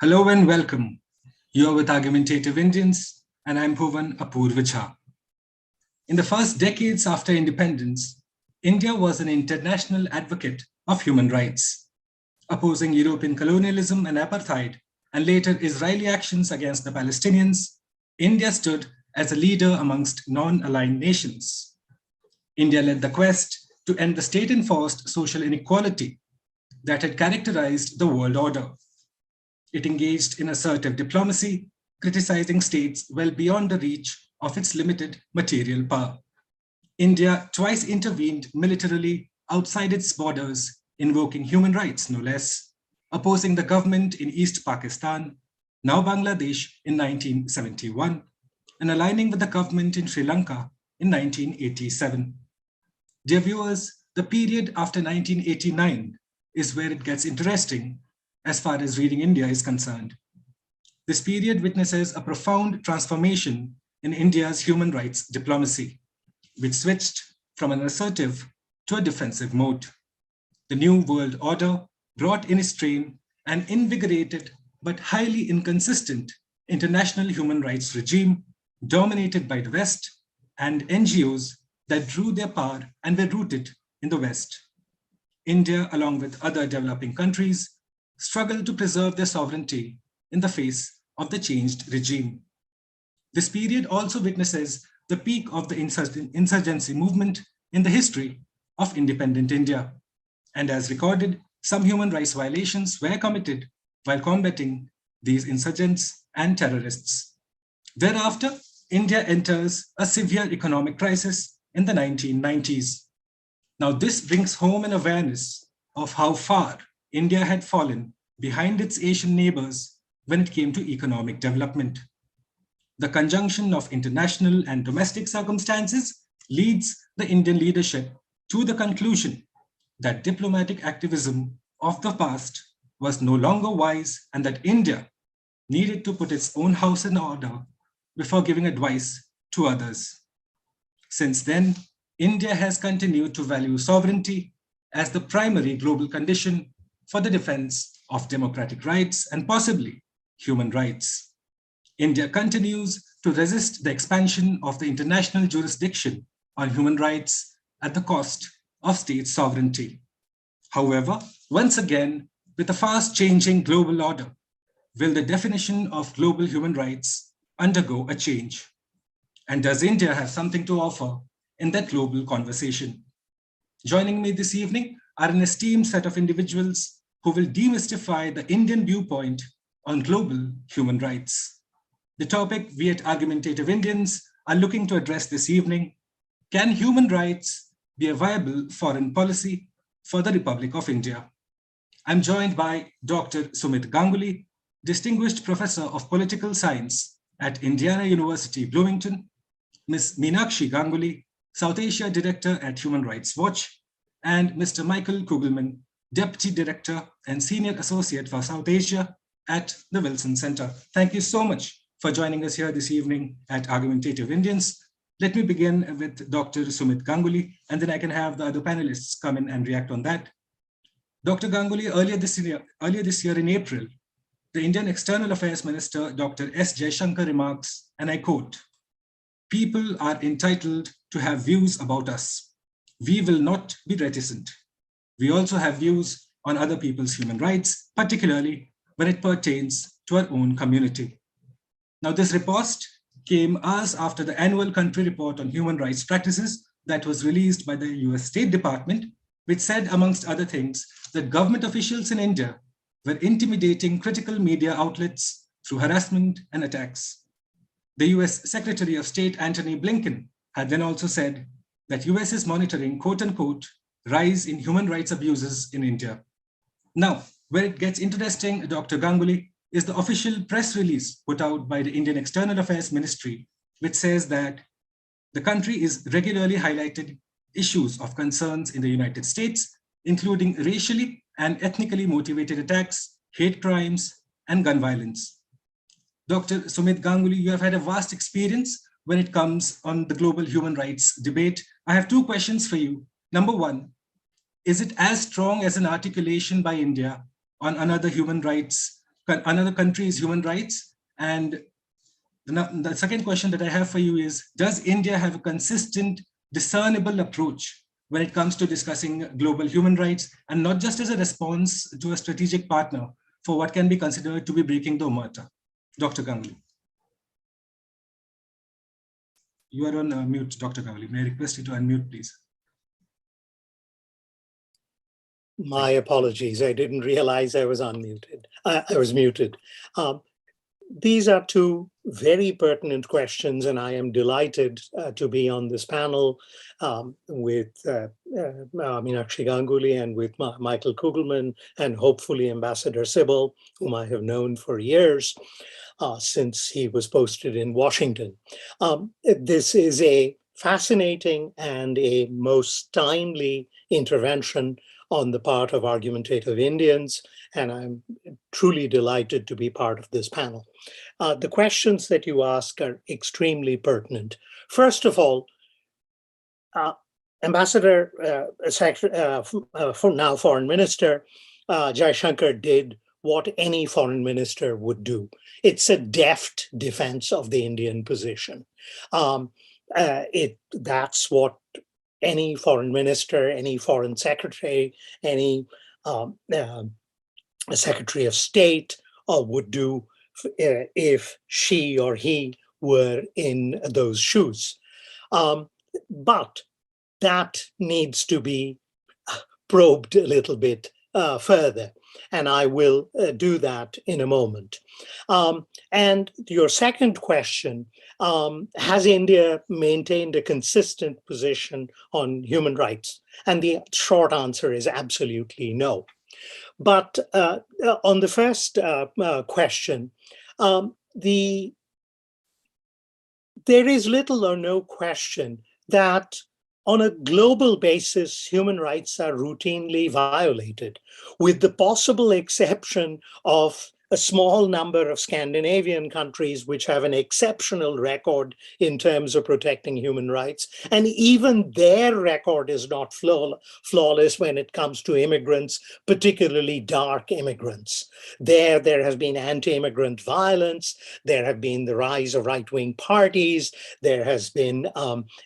Hello and welcome. You are with Argumentative Indians, and I'm Bhuvan Apurva. In the first decades after independence, India was an international advocate of human rights, opposing European colonialism and apartheid, and later Israeli actions against the Palestinians. India stood as a leader amongst non-aligned nations. India led the quest to end the state-enforced social inequality that had characterized the world order. It engaged in assertive diplomacy, criticizing states well beyond the reach of its limited material power. India twice intervened militarily outside its borders, invoking human rights, no less, opposing the government in East Pakistan, now Bangladesh, in 1971, and aligning with the government in Sri Lanka in 1987. Dear viewers, the period after 1989 is where it gets interesting as far as reading India is concerned. This period witnesses a profound transformation in India's human rights diplomacy, which switched from an assertive to a defensive mode. The New World Order brought in its train an invigorated but highly inconsistent international human rights regime dominated by the West and NGOs that drew their power and were rooted in the West. India, along with other developing countries, struggled to preserve their sovereignty in the face of the changed regime. This period also witnesses the peak of the insurgency movement in the history of independent India. And as recorded, some human rights violations were committed while combating these insurgents and terrorists. Thereafter, India enters a severe economic crisis in the 1990s. Now, this brings home an awareness of how far India had fallen behind its Asian neighbors when it came to economic development. The conjunction of international and domestic circumstances leads the Indian leadership to the conclusion that diplomatic activism of the past was no longer wise and that India needed to put its own house in order before giving advice to others. Since then, India has continued to value sovereignty as the primary global condition for the defense of democratic rights and possibly human rights. India continues to resist the expansion of the international jurisdiction on human rights at the cost of state sovereignty. However, once again, with a fast-changing global order, will the definition of global human rights undergo a change? And does India have something to offer in that global conversation? Joining me this evening are an esteemed set of individuals who will demystify the Indian viewpoint on global human rights. The topic we at Argumentative Indians are looking to address this evening: can human rights be a viable foreign policy for the Republic of India? I'm joined by Dr. Sumit Ganguly, Distinguished Professor of Political Science at Indiana University, Bloomington, Ms. Meenakshi Ganguly, South Asia Director at Human Rights Watch, and Mr. Michael Kugelman, Deputy Director and Senior Associate for South Asia at the Wilson Center. Thank you so much for joining us here this evening at Argumentative Indians. Let me begin with Dr. Sumit Ganguly, and then I can have the other panelists come in and react on that. Dr. Ganguly, earlier this year in April, the Indian External Affairs Minister, Dr. S. Jaishankar remarks, and I quote, "People are entitled to have views about us. We will not be reticent. We also have views on other people's human rights, particularly when it pertains to our own community." Now, this riposte came hours after the annual country report on human rights practices that was released by the US State Department, which said, amongst other things, that government officials in India were intimidating critical media outlets through harassment and attacks. The US Secretary of State, Antony Blinken, had then also said that US is monitoring, quote unquote, rise in human rights abuses in India. Now, where it gets interesting, Dr. Ganguly, is the official press release put out by the Indian External Affairs Ministry, which says that the country is regularly highlighted issues of concerns in the United States, including racially and ethnically motivated attacks, hate crimes, and gun violence. Dr. Sumit Ganguly, you have had a vast experience when it comes on the global human rights debate. I have two questions for you. Number one, is it as strong as an articulation by India on another human rights another country's human rights? And the second question that I have for you is, does India have a consistent, discernible approach when it comes to discussing global human rights, and not just as a response to a strategic partner for what can be considered to be breaking the omerta? Dr. Ganguly. You are on mute, Dr. Ganguly. May I request you to unmute, please? My apologies. I didn't realize I was unmuted. I was muted. These are two very pertinent questions, and I am delighted to be on this panel with Meenakshi Ganguly and with Michael Kugelman, and hopefully Ambassador Sybil, whom I have known for years since he was posted in Washington. This is a fascinating and a most timely intervention on the part of argumentative Indians, and I'm truly delighted to be part of this panel. The questions that you ask are extremely pertinent. First of all, Ambassador, for now Foreign Minister, Jaishankar did what any foreign minister would do. It's a deft defense of the Indian position. That's what any foreign minister, any foreign secretary, any secretary of state would do if she or he were in those shoes. But that needs to be probed a little bit further, and I will do that in a moment. And your second question, has India maintained a consistent position on human rights? And the short answer is absolutely no. But on the first question, there is little or no question that on a global basis, human rights are routinely violated, with the possible exception of a small number of Scandinavian countries which have an exceptional record in terms of protecting human rights. And even their record is not flawless when it comes to immigrants, particularly dark immigrants. There has been anti-immigrant violence. There have been the rise of right-wing parties. There has been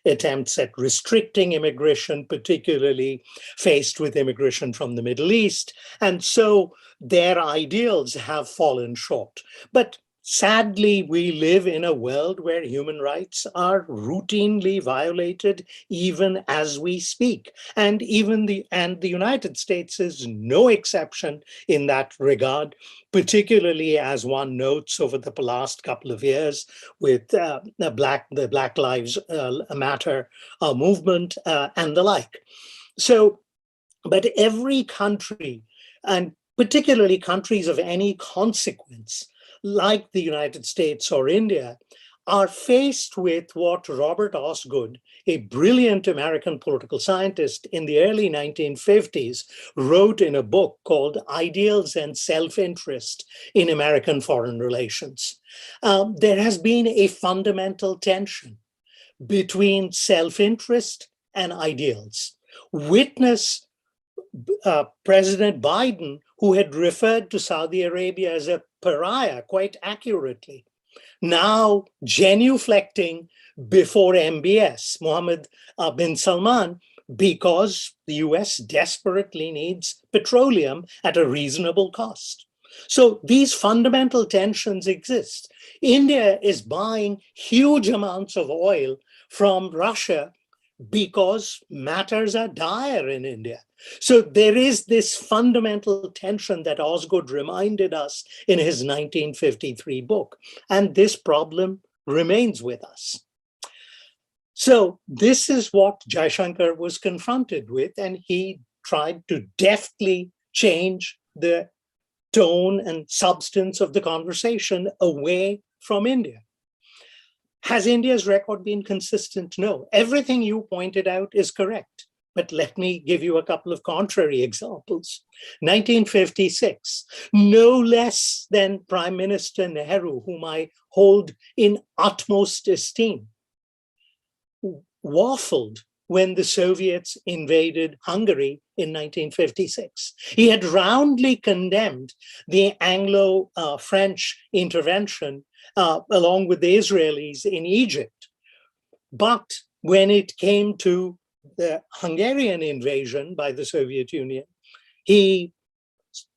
attempts at restricting immigration, particularly faced with immigration from the Middle East. And so their ideals have fallen short. But sadly, we live in a world where human rights are routinely violated even as we speak. And the United States is no exception in that regard, particularly as one notes over the last couple of years with the Black Lives Matter movement and the like. So, but every country, and particularly countries of any consequence, like the United States or India, are faced with what Robert Osgood, a brilliant American political scientist in the early 1950s, wrote in a book called Ideals and Self-Interest in American Foreign Relations. There has been a fundamental tension between self-interest and ideals. Witness President Biden, who had referred to Saudi Arabia as a pariah quite accurately, now genuflecting before MBS, Mohammed bin Salman, because the US desperately needs petroleum at a reasonable cost. So these fundamental tensions exist. India is buying huge amounts of oil from Russia because matters are dire in India. So there is this fundamental tension that Osgood reminded us in his 1953 book, and this problem remains with us. So this is what Jaishankar was confronted with, and he tried to deftly change the tone and substance of the conversation away from India. Has India's record been consistent? No. Everything you pointed out is correct. But let me give you a couple of contrary examples. 1956, no less than Prime Minister Nehru, whom I hold in utmost esteem, waffled when the Soviets invaded Hungary in 1956. He had roundly condemned the Anglo-French intervention along with the Israelis in Egypt. But when it came to the Hungarian invasion by the Soviet Union, he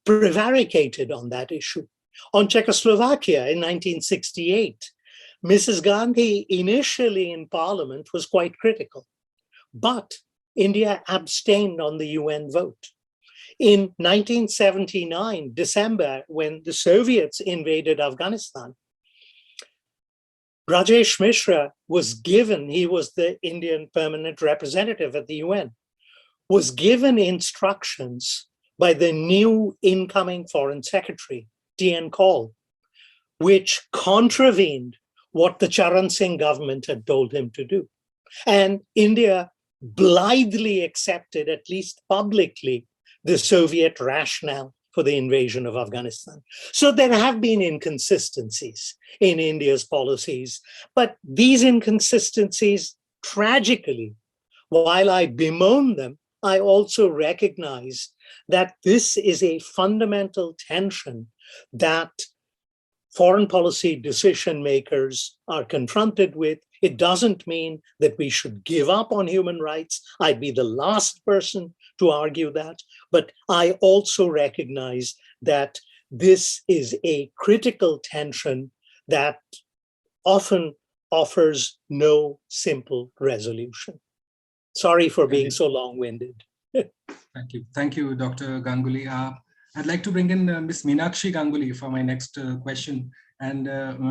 prevaricated on that issue. On Czechoslovakia in 1968, Mrs. Gandhi initially in parliament was quite critical, but India abstained on the UN vote. In 1979, December, when the Soviets invaded Afghanistan, Rajesh Mishra was given, he was the Indian permanent representative at the UN, was given instructions by the new incoming foreign secretary, T.N. Kaul, which contravened what the Charan Singh government had told him to do. And India blithely accepted, at least publicly, the Soviet rationale for the invasion of Afghanistan. So there have been inconsistencies in India's policies, but these inconsistencies, tragically, while I bemoan them, I also recognize that this is a fundamental tension that foreign policy decision makers are confronted with. It doesn't mean that we should give up on human rights. I'd be the last person to argue that, but I also recognize that this is a critical tension that often offers no simple resolution. Sorry for being so long-winded. Thank you. Thank you, Dr. Ganguly. I'd like to bring in Ms. Meenakshi Ganguly for my next question. And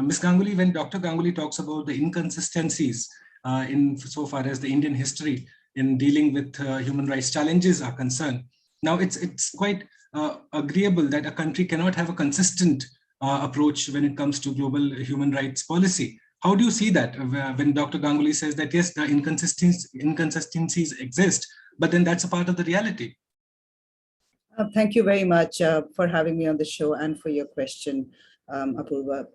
Ms. Ganguly, when Dr. Ganguly talks about the inconsistencies in so far as the Indian history in dealing with human rights challenges are concerned, now it's quite agreeable that a country cannot have a consistent approach when it comes to global human rights policy. How do you see that when Dr. Ganguly says that, yes, the inconsistencies exist, but then that's a part of the reality? Thank you very much for having me on the show and for your question, Apurva.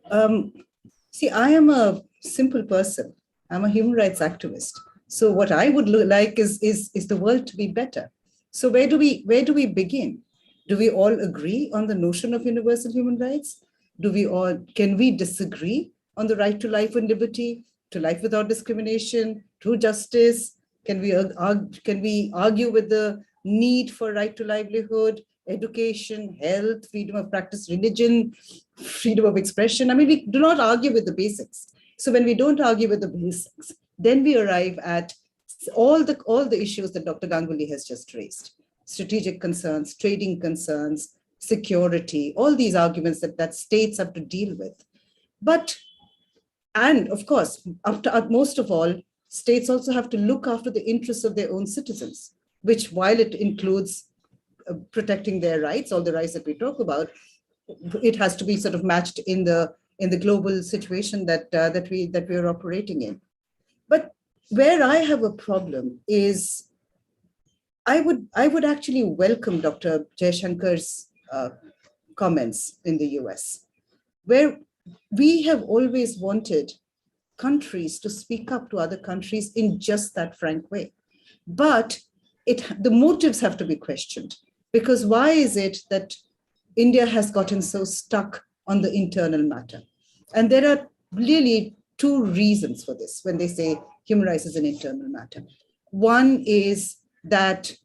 See, I am a simple person. I'm a human rights activist. So what I would like is the world to be better. So where do we begin? Do we all agree on the notion of universal human rights? Can we disagree on the right to life and liberty, to life without discrimination, to justice? Can we argue with the need for right to livelihood, education, health, freedom of practice, religion, freedom of expression? I mean, we do not argue with the basics. So when we don't argue with the basics, then we arrive at all the issues that Dr. Ganguly has just raised: strategic concerns, trading concerns, security, all these arguments that states have to deal with. And of course, most of all, states also have to look after the interests of their own citizens, which, while it includes protecting their rights, all the rights that we talk about, it has to be sort of matched in the global situation that we are operating in. But where I have a problem is, I would actually welcome Dr. Jaishankar's comments in the US, where we have always wanted countries to speak up to other countries in just that frank way. But the motives have to be questioned, because why is it that India has gotten so stuck on the internal matter? And there are really two reasons for this when they say human rights is an internal matter. One is that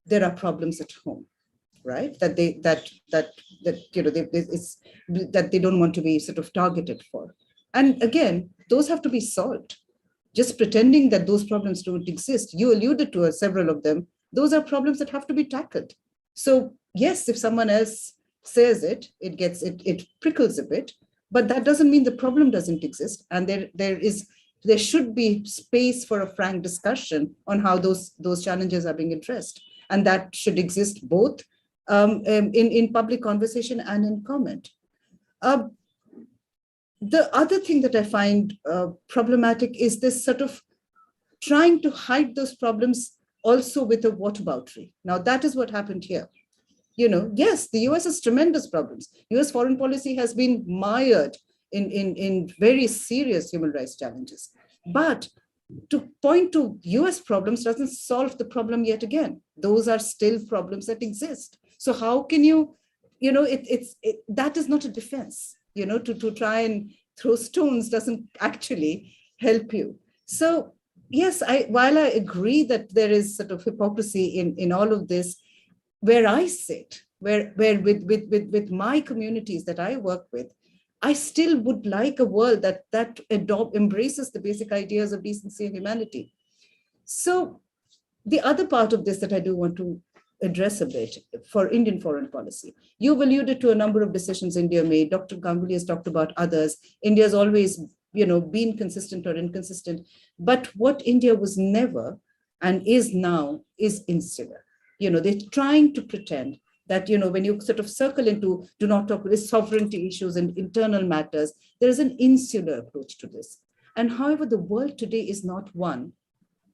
there are problems at home, right? That they don't want to be sort of targeted for. And again, those have to be solved. Just pretending that those problems don't exist, you alluded to several of them, those are problems that have to be tackled. So yes, if someone else says it prickles a bit, but that doesn't mean the problem doesn't exist. And there should be space for a frank discussion on how those challenges are being addressed. And that should exist both in public conversation and in comment. The other thing that I find problematic is this sort of trying to hide those problems also with a whataboutery. Now, that is what happened here. Yes, the US has tremendous problems. US foreign policy has been mired in very serious human rights challenges. But to point to US problems doesn't solve the problem yet again. Those are still problems that exist. So how can you, that is not a defense, to try and throw stones doesn't actually help you. So yes, while I agree that there is sort of hypocrisy in all of this, where I sit, where with my communities that I work with, I still would like a world that embraces the basic ideas of decency and humanity. So the other part of this that I do want to address a bit for Indian foreign policy, you've alluded to a number of decisions India made. Dr. Ganguly has talked about others. India has always, been consistent or inconsistent. But what India was never and is now is insular. They're trying to pretend that, when you sort of circle into do not talk with sovereignty issues and internal matters, there is an insular approach to this. And however, the world today is not one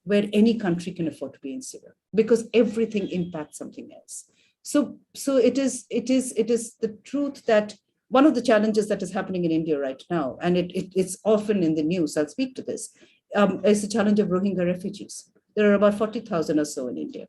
where any country can afford to be insular, because everything impacts something else. So it is the truth that one of the challenges that is happening in India right now, and it's often in the news, I'll speak to this, is the challenge of Rohingya refugees. There are about 40,000 or so in India.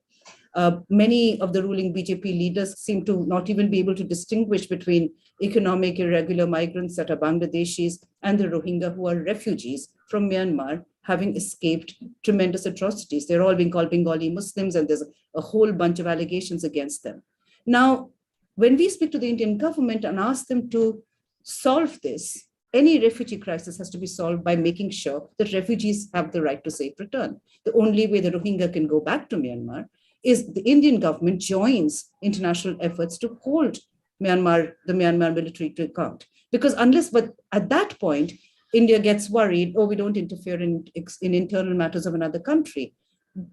Many of the ruling BJP leaders seem to not even be able to distinguish between economic irregular migrants that are Bangladeshis and the Rohingya who are refugees from Myanmar, having escaped tremendous atrocities. They're all being called Bengali Muslims, and there's a whole bunch of allegations against them. Now, when we speak to the Indian government and ask them to solve this, any refugee crisis has to be solved by making sure that refugees have the right to safe return. The only way the Rohingya can go back to Myanmar is the Indian government joins international efforts to hold the Myanmar military to account. Because but at that point, India gets worried, we don't interfere in internal matters of another country.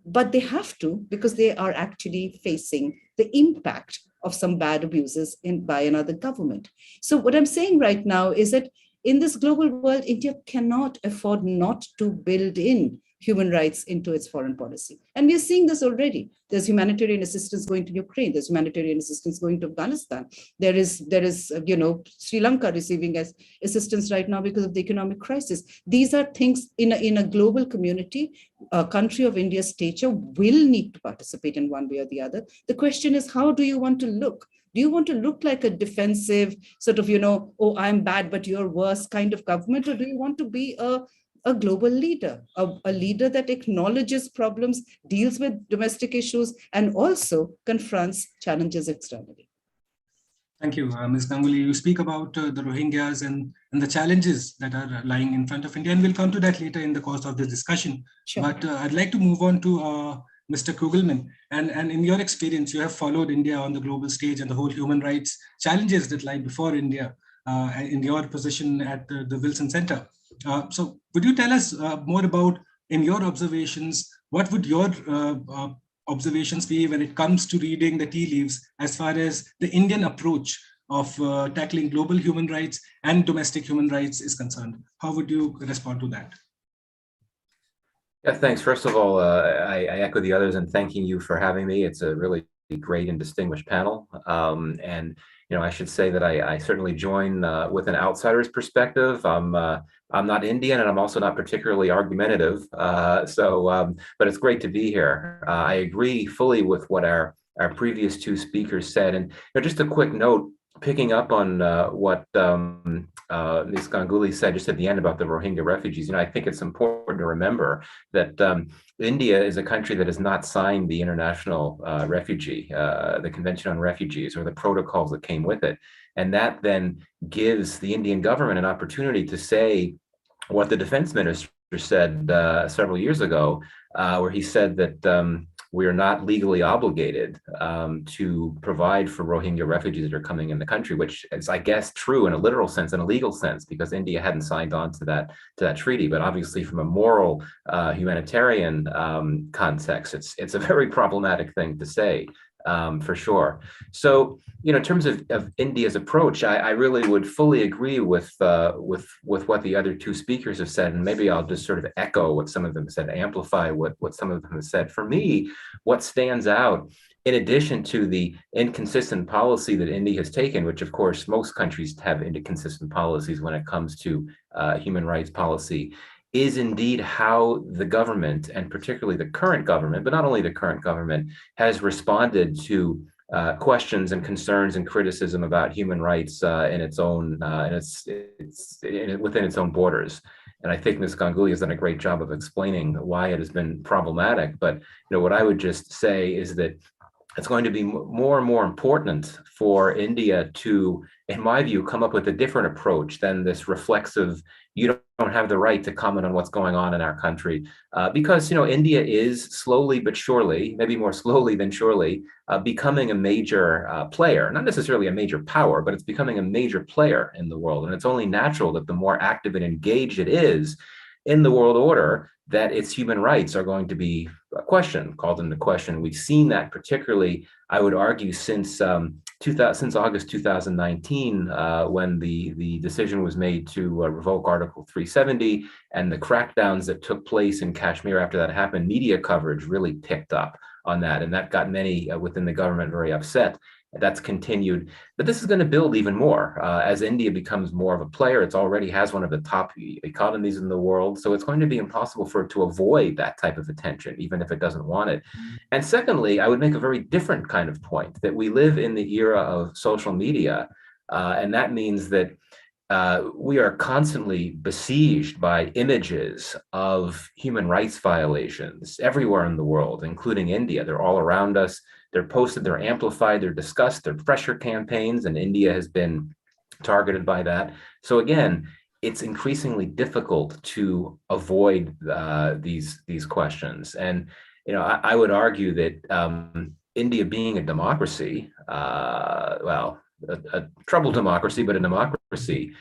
But they have to, because they are actually facing the impact of some bad abuses by another government. So what I'm saying right now is that in this global world, India cannot afford not to build in human rights into its foreign policy. And we're seeing this already. There's humanitarian assistance going to Ukraine. There's humanitarian assistance going to Afghanistan. There is Sri Lanka receiving assistance right now because of the economic crisis. These are things in a global community. A country of India's stature will need to participate in one way or the other. The question is, how do you want to look? Do you want to look like a defensive sort of, I'm bad, but you're worse kind of government? Or do you want to be a global leader, a leader that acknowledges problems, deals with domestic issues, and also confronts challenges externally? Thank you, Ms. Ganguly. You speak about the Rohingyas and the challenges that are lying in front of India, and we'll come to that later in the course of this discussion. Sure. But I'd like to move on to Mr. Kugelman. And in your experience, you have followed India on the global stage and the whole human rights challenges that lie before India in your position at the Wilson Center. So would you tell us more about, in your observations, what would your observations be when it comes to reading the tea leaves as far as the Indian approach of tackling global human rights and domestic human rights is concerned? How would you respond to that? Yeah, thanks. First of all, I echo the others in thanking you for having me. It's a really great and distinguished panel. And I should say that I certainly join with an outsider's perspective. I'm not Indian, and I'm also not particularly argumentative. But it's great to be here. I agree fully with what our previous two speakers said. And just a quick note, picking up on what Ms. Ganguly said just at the end about the Rohingya refugees, I think it's important to remember that India is a country that has not signed the International the Convention on Refugees, or the protocols that came with it. And that then gives the Indian government an opportunity to say what the defense minister said several years ago, where he said that we are not legally obligated to provide for Rohingya refugees that are coming in the country, which is, I guess, true in a literal sense and a legal sense, because India hadn't signed on to that treaty. But obviously, from a moral, humanitarian context, it's a very problematic thing to say. For sure. So, in terms of India's approach, I really would fully agree with what the other two speakers have said, and maybe I'll just sort of echo what some of them said, amplify what some of them have said. For me, what stands out, in addition to the inconsistent policy that India has taken, which of course most countries have inconsistent policies when it comes to human rights policy, is indeed how the government, and particularly the current government, but not only the current government, has responded to questions and concerns and criticism about human rights in its own within its own borders. And I think Ms. Ganguly has done a great job of explaining why it has been problematic. But what I would just say is that it's going to be more and more important for India to, in my view, come up with a different approach than this reflexive, you don't have the right to comment on what's going on in our country. Because, India is slowly but surely, maybe more slowly than surely, becoming a major player, not necessarily a major power, but it's becoming a major player in the world. And it's only natural that the more active and engaged it is in the world order, that its human rights are going to be called into question. We've seen that particularly, I would argue, since August 2019, when the decision was made to revoke Article 370, and the crackdowns that took place in Kashmir after that happened. Media coverage really picked up on that, and that got many within the government very upset. That's continued, but this is going to build even more as India becomes more of a player. It already has one of the top economies in the world, so it's going to be impossible for it to avoid that type of attention, even if it doesn't want it. And secondly, I would make a very different kind of point, that we live in the era of social media, and that means that we are constantly besieged by images of human rights violations everywhere in the world, including India. They're all around us. They're posted, they're amplified, they're discussed, they're pressure campaigns, and India has been targeted by that. So again, it's increasingly difficult to avoid these questions. And I would argue that India being a democracy, a troubled democracy, but a democracy,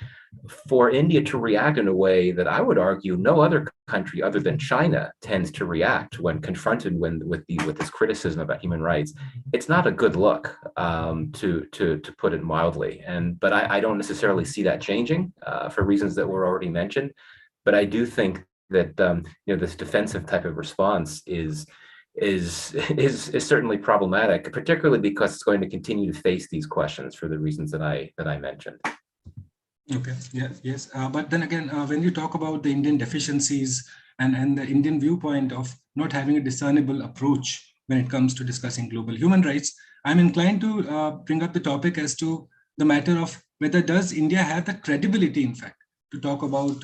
for India to react in a way that I would argue no other country other than China tends to react when confronted with this criticism about human rights, it's not a good look, to put it mildly. But I don't necessarily see that changing for reasons that were already mentioned. But I do think that this defensive type of response is certainly problematic, particularly because it's going to continue to face these questions for the reasons that I mentioned. Okay. Yes. But then again, when you talk about the Indian deficiencies and the Indian viewpoint of not having a discernible approach when it comes to discussing global human rights, I'm inclined to bring up the topic as to the matter of whether does India have the credibility, in fact, to talk about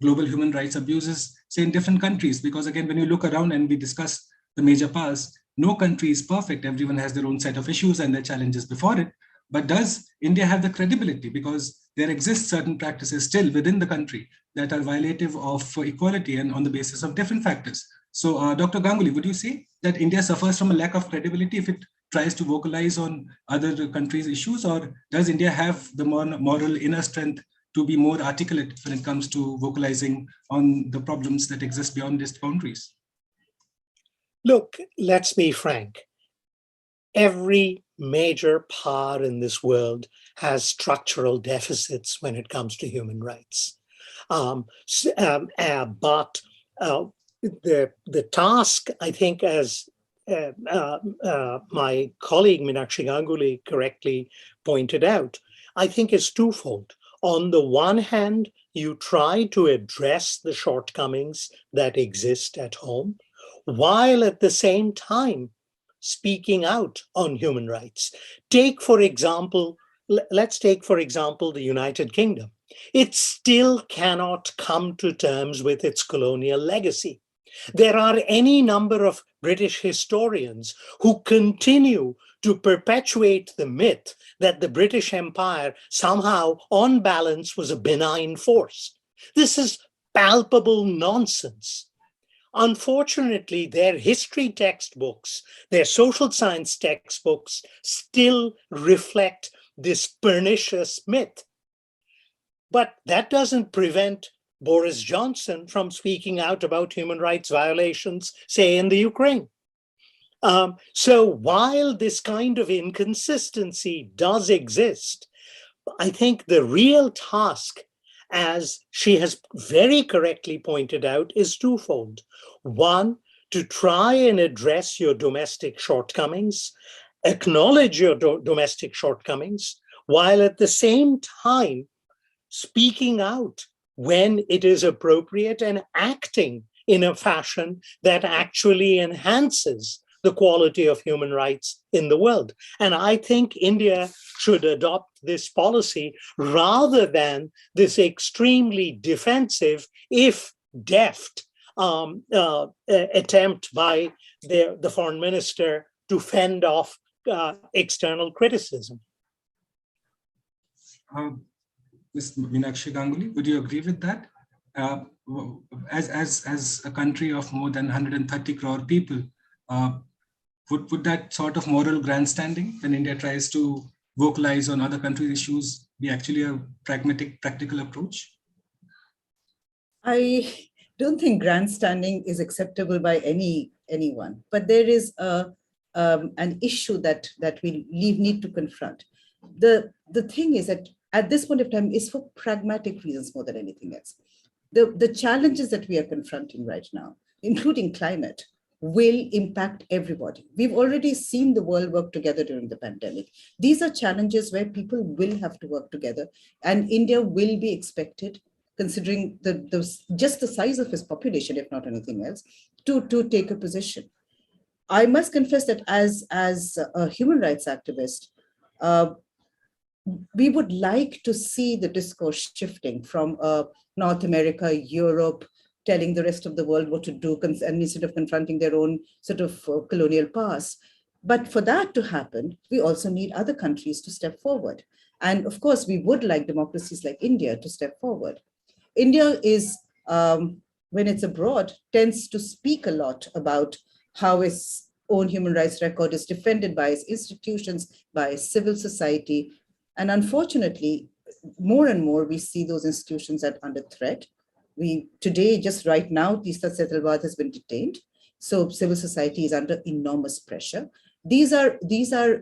global human rights abuses, say, in different countries. Because again, when you look around and we discuss the major powers, no country is perfect. Everyone has their own set of issues and their challenges before it. But does India have the credibility? Because there exist certain practices still within the country that are violative of equality and on the basis of different factors. So Dr. Ganguly, would you say that India suffers from a lack of credibility if it tries to vocalize on other countries' issues, or does India have the moral inner strength to be more articulate when it comes to vocalizing on the problems that exist beyond its boundaries? Look, let's be frank. Every major power in this world has structural deficits when it comes to human rights. But the task, I think, as my colleague Meenakshi Ganguly correctly pointed out, I think is twofold. On the one hand, you try to address the shortcomings that exist at home, while at the same time speaking out on human rights. Let's take, for example, the United Kingdom. It still cannot come to terms with its colonial legacy. There are any number of British historians who continue to perpetuate the myth that the British Empire somehow, on balance, was a benign force. This is palpable nonsense. Unfortunately, their history textbooks, their social science textbooks still reflect this pernicious myth. But that doesn't prevent Boris Johnson from speaking out about human rights violations, say, in the Ukraine. So while this kind of inconsistency does exist, I think the real task, as she has very correctly pointed out, is twofold. One, to try and address your domestic shortcomings, acknowledge your domestic shortcomings, while at the same time speaking out when it is appropriate and acting in a fashion that actually enhances the quality of human rights in the world. And I think India should adopt this policy rather than this extremely defensive, if deft, attempt by the foreign minister to fend off external criticism. Ms. Meenakshi Ganguly, would you agree with that? As a country of more than 130 crore people, would that sort of moral grandstanding when India tries to vocalize on other countries' issues be actually a pragmatic, practical approach? I don't think grandstanding is acceptable by anyone, but there is an issue that we need to confront. The thing is that at this point of time is for pragmatic reasons more than anything else. The challenges that we are confronting right now, including climate, will impact everybody. We've already seen the world work together during the pandemic. These are challenges where people will have to work together, and India will be expected, considering just the size of its population, if not anything else, to take a position. I must confess that as a human rights activist, we would like to see the discourse shifting from North America, Europe, telling the rest of the world what to do, and instead of confronting their own sort of colonial past. But for that to happen, we also need other countries to step forward. And of course, we would like democracies like India to step forward. India is, when it's abroad, tends to speak a lot about how its own human rights record is defended by its institutions, by civil society. And unfortunately, more and more, we see those institutions are under threat. Today, just right now, Tista Setalwad has been detained. So civil society is under enormous pressure. These are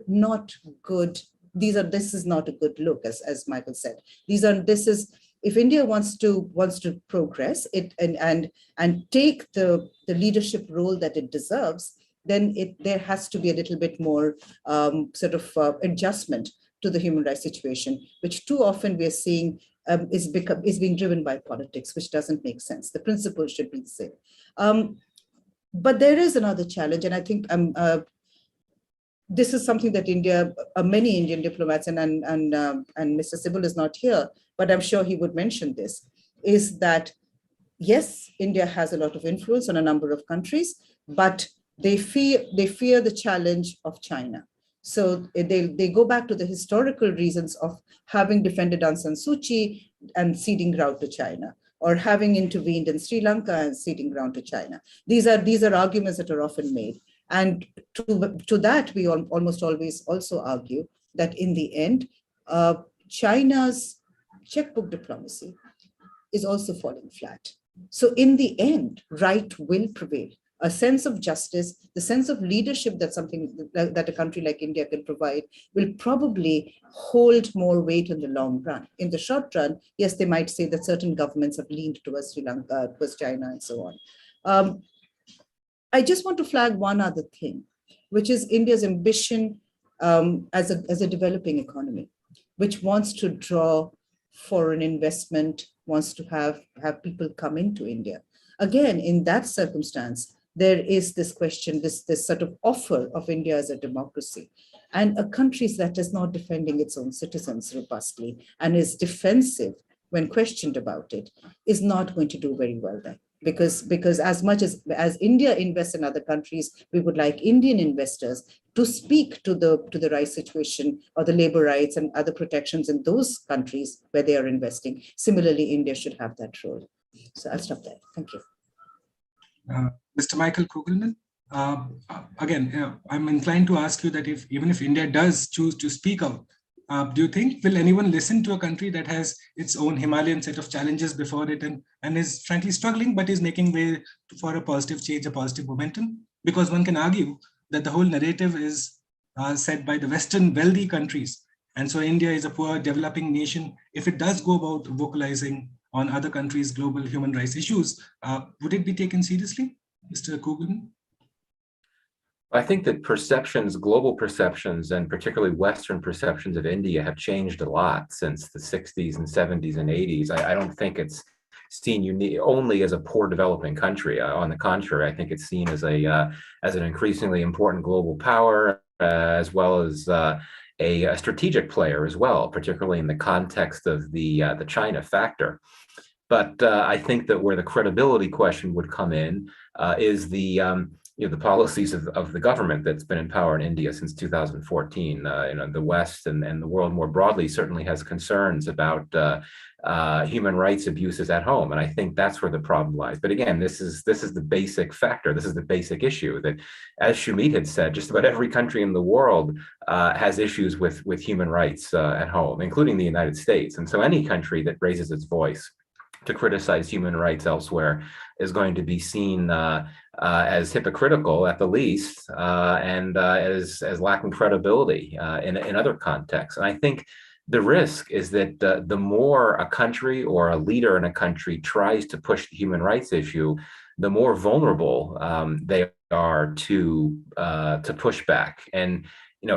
not good. This is not a good look, as Michael said. If India wants to progress and take the leadership role that it deserves, then there has to be a little bit more adjustment to the human rights situation, which too often we are seeing is being driven by politics, which doesn't make sense. The principle should be the same. But there is another challenge, and I think this is something that many Indian diplomats, and Mr. Sibal is not here, but I'm sure he would mention this, is that yes, India has a lot of influence on a number of countries, but they fear the challenge of China. So they go back to the historical reasons of having defended Aung San Suu Kyi and ceding ground to China, or having intervened in Sri Lanka and ceding ground to China. These are arguments that are often made. And to that, we almost always also argue that in the end, China's checkbook diplomacy is also falling flat. So in the end, right will prevail. A sense of justice, the sense of leadership that a country like India can provide will probably hold more weight in the long run. In the short run, yes, they might say that certain governments have leaned towards Sri Lanka, towards China, and so on. I just want to flag one other thing, which is India's ambition as a developing economy, which wants to draw foreign investment, wants to have people come into India. Again, in that circumstance, there is this question, this sort of offer of India as a democracy, and a country that is not defending its own citizens robustly and is defensive when questioned about it is not going to do very well then. Because as much as India invests in other countries, we would like Indian investors to speak to the rights situation or the labor rights and other protections in those countries where they are investing. Similarly, India should have that role. So I'll stop there. Thank you. Mr. Michael Kugelman, again, I'm inclined to ask you that even if India does choose to speak out, do you think will anyone listen to a country that has its own Himalayan set of challenges before it and is frankly struggling, but is making way for a positive change, a positive momentum? Because one can argue that the whole narrative is set by the Western wealthy countries. And so India is a poor developing nation. If it does go about vocalizing on other countries' global human rights issues, would it be taken seriously, Mr. Kugelman? I think that global perceptions, and particularly Western perceptions of India have changed a lot since the 60s and 70s and 80s. I don't think it's seen only as a poor developing country. On the contrary, I think it's seen as an increasingly important global power, as well as a strategic player as well, particularly in the context of the China factor. But I think that where the credibility question would come in is the policies of the government that's been in power in India since 2014. The West and the world more broadly certainly has concerns about human rights abuses at home, and I think that's where the problem lies. But again, this is the basic factor. This is the basic issue that, as Sumit had said, just about every country in the world has issues with human rights at home, including the United States. And so, any country that raises its voice to criticize human rights elsewhere is going to be seen as hypocritical at the least, and as lacking credibility in other contexts. And I think the risk is that the more a country or a leader in a country tries to push the human rights issue, the more vulnerable they are to push back. And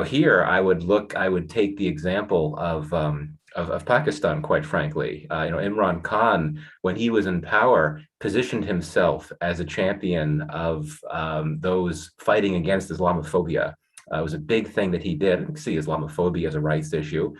here I would take the example of Pakistan, quite frankly. Imran Khan, when he was in power, positioned himself as a champion of those fighting against Islamophobia. It was a big thing that he did. I can see Islamophobia as a rights issue.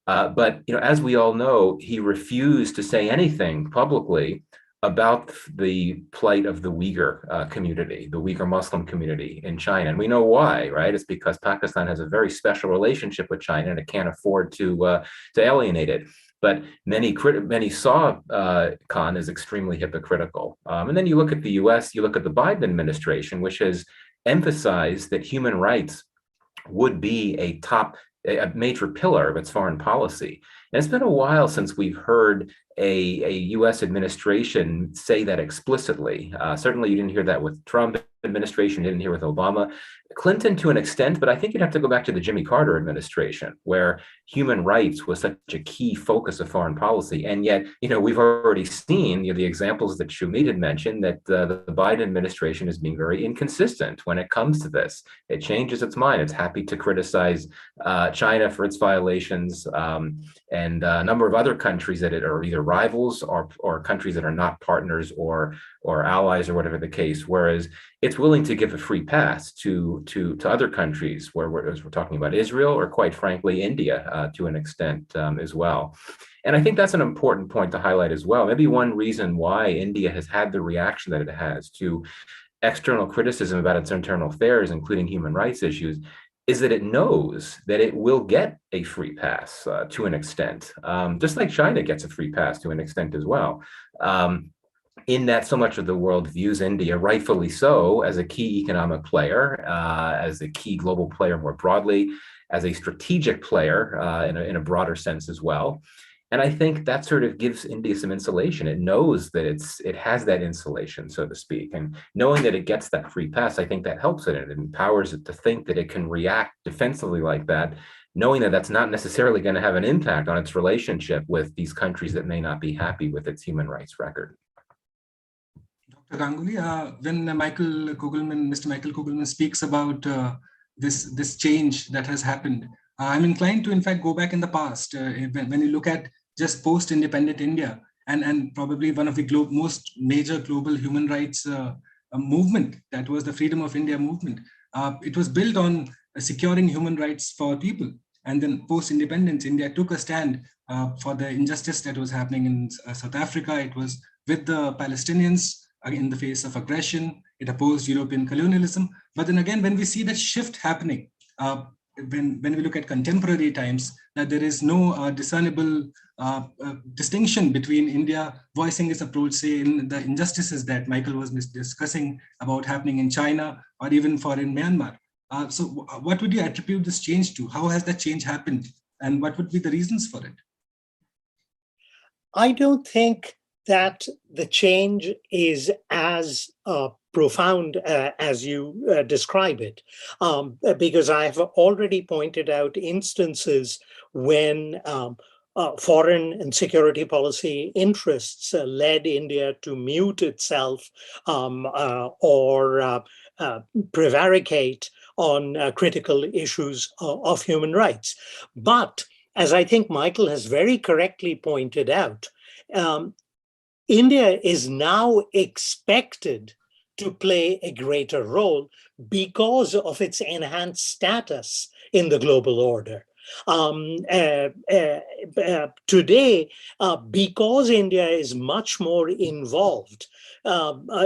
But as we all know, he refused to say anything publicly about the plight of the Uyghur community, the Uyghur Muslim community in China. And we know why, right? It's because Pakistan has a very special relationship with China and it can't afford to alienate it. But many saw Khan as extremely hypocritical. And then you look at the US, you look at the Biden administration, which has emphasized that human rights would be a major pillar of its foreign policy. And it's been a while since we've heard a U.S. administration say that explicitly. Certainly, you didn't hear that with Trump administration, you didn't hear with Obama. Clinton to an extent, but I think you'd have to go back to the Jimmy Carter administration, where human rights was such a key focus of foreign policy. And yet, we've already seen the examples that Sumit had mentioned, that the Biden administration is being very inconsistent when it comes to this. It changes its mind. It's happy to criticize China for its violations, and a number of other countries that are either rivals or countries that are not partners or allies or whatever the case, whereas it's willing to give a free pass to other countries, as we're talking about Israel or, quite frankly, India to an extent as well. And I think that's an important point to highlight as well. Maybe one reason why India has had the reaction that it has to external criticism about its internal affairs, including human rights issues, is that it knows that it will get a free pass to an extent, just like China gets a free pass to an extent as well. In that so much of the world views India, rightfully so, as a key economic player, as a key global player more broadly, as a strategic player in a broader sense as well. And I think that sort of gives India some insulation. It knows that it has that insulation, so to speak. And knowing that it gets that free pass, I think that helps it. It empowers it to think that it can react defensively like that, knowing that that's not necessarily going to have an impact on its relationship with these countries that may not be happy with its human rights record. Dr. Ganguly, when Mr. Michael Kugelman speaks about this change that has happened, I'm inclined to, in fact, go back in the past. When you look at just post-independent India, and probably one of the most major global human rights movement, that was the Freedom of India movement. It was built on securing human rights for people. And then post-independence, India took a stand for the injustice that was happening in South Africa. It was with the Palestinians in the face of aggression. It opposed European colonialism. But then again, when we see that shift happening, when we look at contemporary times, that there is no discernible distinction between India voicing its approach, say, in the injustices that Michael was discussing about happening in China or even in Myanmar. So what would you attribute this change to? How has that change happened? And what would be the reasons for it? I don't think that the change is as profound as you describe it, because I have already pointed out instances when foreign and security policy interests led India to mute itself or prevaricate on critical issues of human rights. But as I think Michael has very correctly pointed out, India is now expected to play a greater role because of its enhanced status in the global order. Today, because India is much more involved,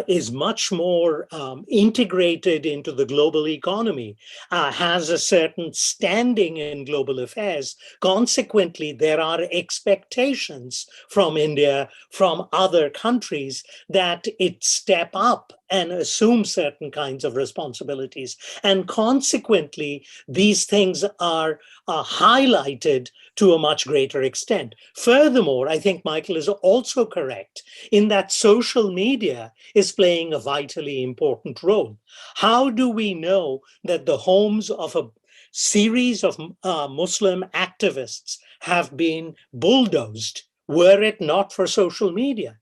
is much more integrated into the global economy, has a certain standing in global affairs. Consequently, there are expectations from India, from other countries, that it step up and assume certain kinds of responsibilities. And consequently, these things are highlighted to a much greater extent. Furthermore, I think Michael is also correct in that social media is playing a vitally important role. How do we know that the homes of a series of Muslim activists have been bulldozed were it not for social media?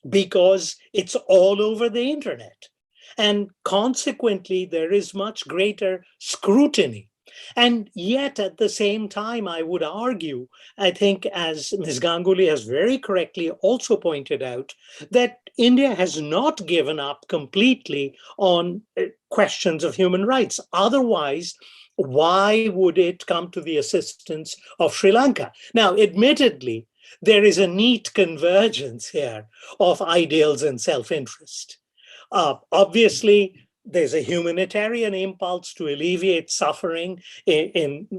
Because it's all over the internet. And consequently, there is much greater scrutiny. And yet, at the same time, I would argue, I think, as Ms. Ganguly has very correctly also pointed out, that India has not given up completely on questions of human rights. Otherwise, why would it come to the assistance of Sri Lanka? Now, admittedly, there is a neat convergence here of ideals and self-interest. Obviously, there's a humanitarian impulse to alleviate suffering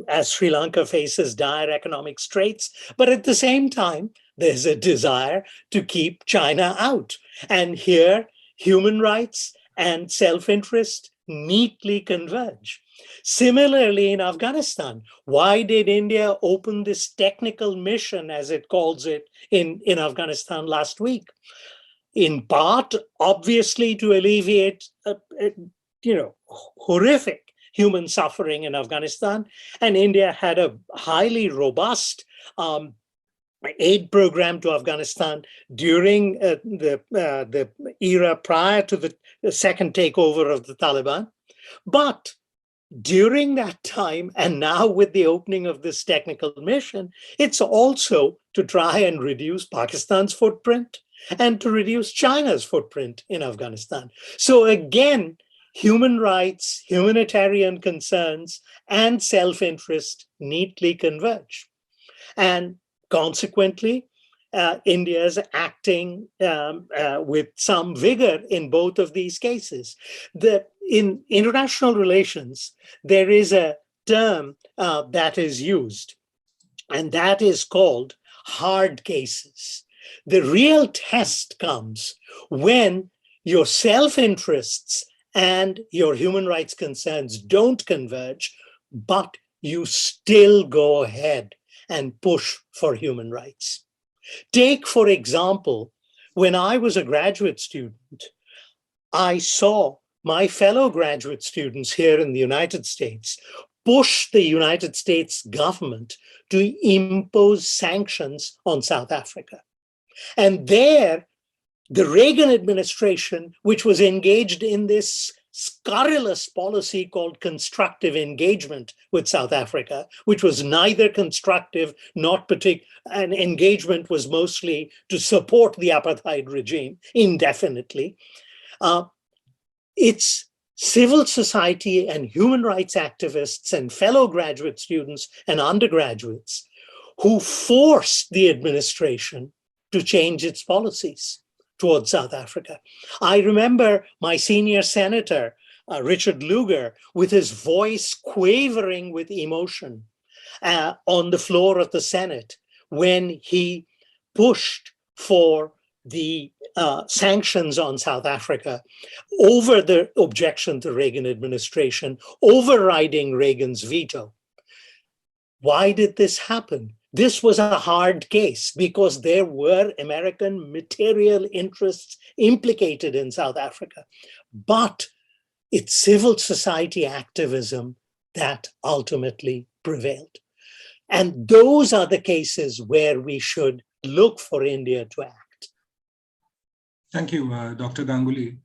as Sri Lanka faces dire economic straits. But at the same time, there's a desire to keep China out. And here, human rights and self-interest neatly converge. Similarly, in Afghanistan, why did India open this technical mission, as it calls it, in Afghanistan last week? In part, obviously, to alleviate, horrific human suffering in Afghanistan. And India had a highly robust aid program to Afghanistan during the era prior to the second takeover of the Taliban. But during that time, and now with the opening of this technical mission, it's also to try and reduce Pakistan's footprint and to reduce China's footprint in Afghanistan. So again, human rights, humanitarian concerns, and self-interest neatly converge. And consequently, India is acting with some vigor in both of these cases. In international relations, there is a term that is used, and that is called hard cases. The real test comes when your self-interests and your human rights concerns don't converge, but you still go ahead and push for human rights. Take, for example, when I was a graduate student, I saw my fellow graduate students here in the United States push the United States government to impose sanctions on South Africa. And there, the Reagan administration, which was engaged in this scurrilous policy called constructive engagement with South Africa, which was neither constructive nor particular, and engagement was mostly to support the apartheid regime indefinitely. It's civil society and human rights activists and fellow graduate students and undergraduates who forced the administration to change its policies towards South Africa. I remember my senior senator, Richard Lugar, with his voice quavering with emotion on the floor of the Senate when he pushed for the sanctions on South Africa over the objection to Reagan administration, overriding Reagan's veto. Why did this happen? This was a hard case because there were American material interests implicated in South Africa, but it's civil society activism that ultimately prevailed. And those are the cases where we should look for India to act. Thank you, Dr. Ganguly.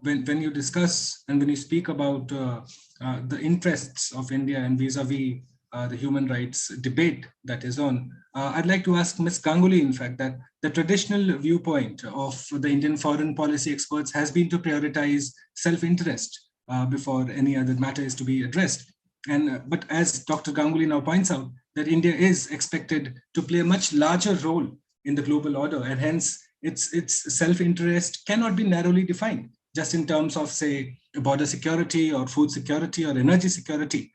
When you discuss and when you speak about the interests of India and vis-a-vis the human rights debate that is on, I'd like to ask Ms. Ganguly, in fact, that the traditional viewpoint of the Indian foreign policy experts has been to prioritize self-interest before any other matter is to be addressed. But as Dr. Ganguly now points out, that India is expected to play a much larger role in the global order, and hence its self-interest cannot be narrowly defined, just in terms of, say, border security or food security or energy security.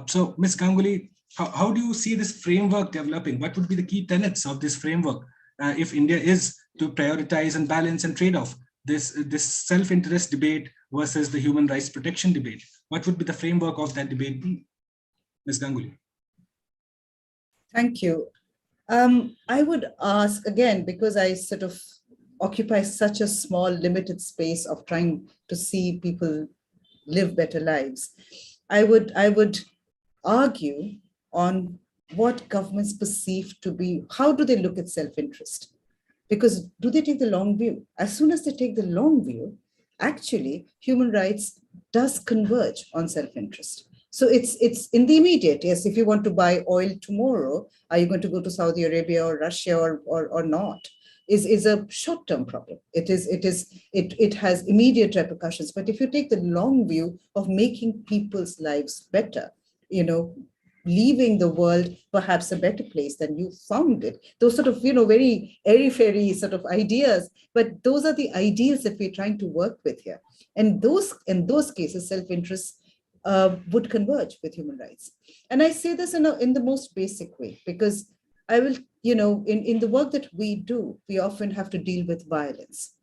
So, Ms. Ganguly, how do you see this framework developing? What would be the key tenets of this framework if India is to prioritize and balance and trade off this self-interest debate versus the human rights protection debate? What would be the framework of that debate be? Ms. Ganguly. Thank you. I would ask again, because I sort of occupy such a small, limited space of trying to see people live better lives. I would argue on what governments perceive to be, how do they look at self-interest? Because do they take the long view? As soon as they take the long view, actually, human rights does converge on self-interest. So it's in the immediate. Yes, if you want to buy oil tomorrow, are you going to go to Saudi Arabia or Russia or not? Is a short-term problem. It has immediate repercussions. But if you take the long view of making people's lives better, leaving the world perhaps a better place than you found it. Those sort of, very airy-fairy sort of ideas, but those are the ideals that we're trying to work with here. And in those cases, self-interest would converge with human rights. And I say this in the most basic way, because I will, in the work that we do, we often have to deal with violence.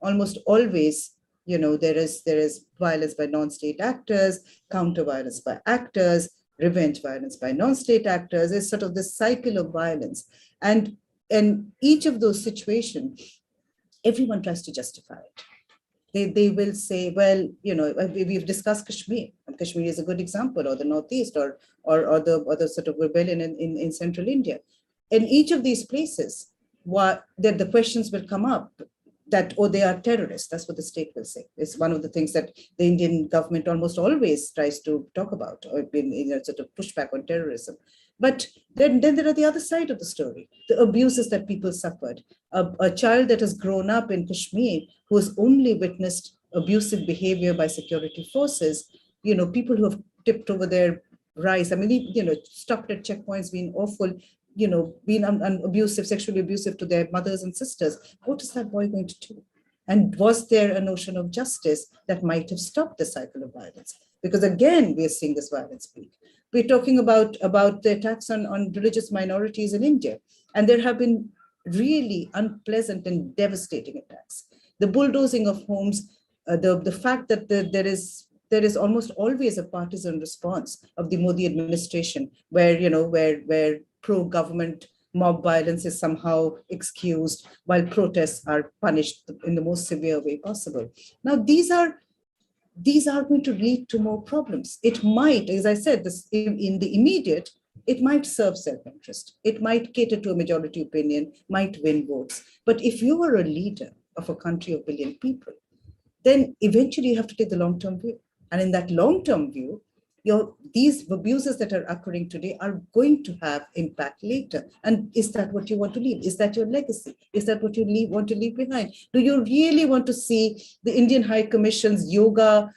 Almost always, there is violence by non-state actors, counter-violence by actors, revenge violence by non-state actors. Is sort of the cycle of violence. And in each of those situations, everyone tries to justify it. They will say, well, we've discussed Kashmir, and Kashmir is a good example, or the Northeast, or the sort of rebellion in central India. In each of these places, the questions will come up that, oh, they are terrorists. That's what the state will say. It's one of the things that the Indian government almost always tries to talk about, or sort of pushback on terrorism. But then there are the other side of the story, the abuses that people suffered. A child that has grown up in Kashmir who has only witnessed abusive behavior by security forces, people who have tipped over their rice, stopped at checkpoints, being awful, being abusive, sexually abusive to their mothers and sisters. What is that boy going to do? And was there a notion of justice that might have stopped the cycle of violence? Because again, we are seeing this violence peak. We're talking about the attacks on religious minorities in India, and there have been really unpleasant and devastating attacks. The bulldozing of homes, the fact that there is almost always a partisan response of the Modi administration, where pro-government mob violence is somehow excused while protests are punished in the most severe way possible. Now, these are going to lead to more problems. It might, as I said, in the immediate, it might serve self-interest. It might cater to a majority opinion, might win votes. But if you are a leader of a country of 1 billion people, then eventually you have to take the long-term view. And in that long-term view, these abuses that are occurring today are going to have impact later. And is that what you want to leave? Is that your legacy? Is that what you want to leave behind? Do you really want to see the Indian High Commission's yoga,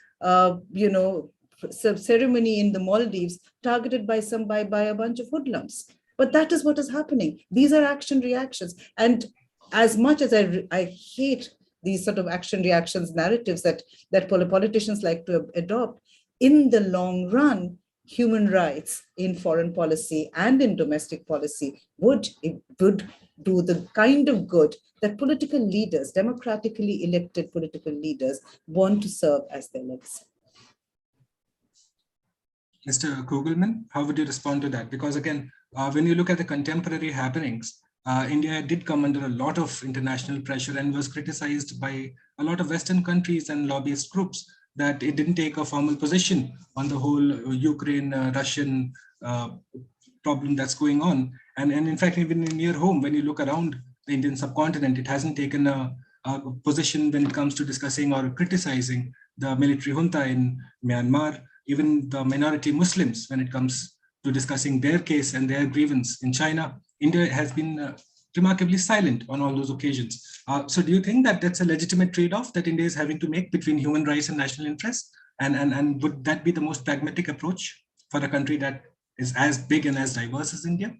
ceremony in the Maldives targeted by a bunch of hoodlums? But that is what is happening. These are action reactions. And as much as I hate these sort of action reactions narratives that politicians like to adopt, in the long run, human rights in foreign policy and in domestic policy would do the kind of good that political leaders, democratically elected political leaders, want to serve as their legacy. Mr. Kugelman, how would you respond to that? Because again, when you look at the contemporary happenings, India did come under a lot of international pressure and was criticized by a lot of Western countries and lobbyist groups that it didn't take a formal position on the whole Ukraine-Russian problem that's going on. And in fact, even in your home, when you look around the Indian subcontinent, it hasn't taken a position when it comes to discussing or criticizing the military junta in Myanmar, even the minority Muslims when it comes to discussing their case and their grievance in China. India has been remarkably silent on all those occasions. So do you think that that's a legitimate trade-off that India is having to make between human rights and national interests? And would that be the most pragmatic approach for a country that is as big and as diverse as India?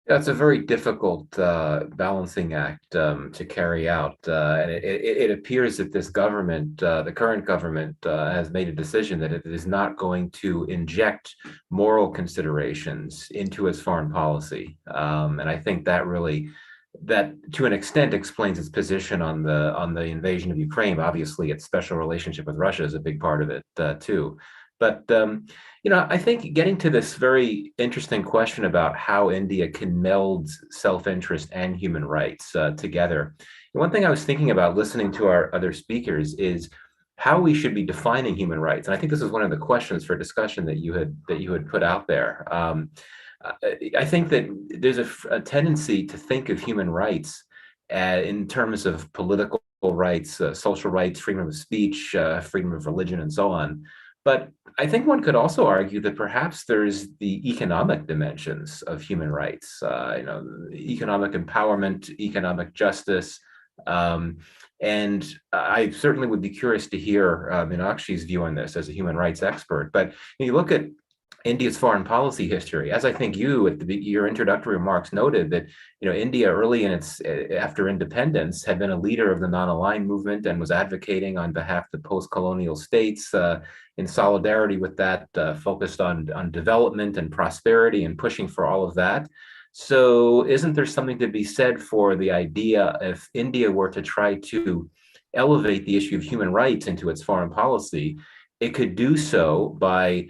That's a very difficult balancing act to carry out. And it appears that this government, the current government, has made a decision that it is not going to inject moral considerations into its foreign policy. And I think that really, that to an extent explains its position on the invasion of Ukraine. Obviously, its special relationship with Russia is a big part of it too. But I think getting to this very interesting question about how India can meld self-interest and human rights together. One thing I was thinking about listening to our other speakers is how we should be defining human rights. And I think this is one of the questions for discussion that you had put out there. I think that there's a tendency to think of human rights in terms of political rights, social rights, freedom of speech, freedom of religion, and so on. But I think one could also argue that perhaps there's the economic dimensions of human rights, economic empowerment, economic justice. And I certainly would be curious to hear Meenakshi's view on this as a human rights expert. But you look at India's foreign policy history, as I think you at your introductory remarks noted that India early in after independence had been a leader of the non-aligned movement and was advocating on behalf of the post-colonial states in solidarity with that, focused on development and prosperity and pushing for all of that. So isn't there something to be said for the idea if India were to try to elevate the issue of human rights into its foreign policy, it could do so by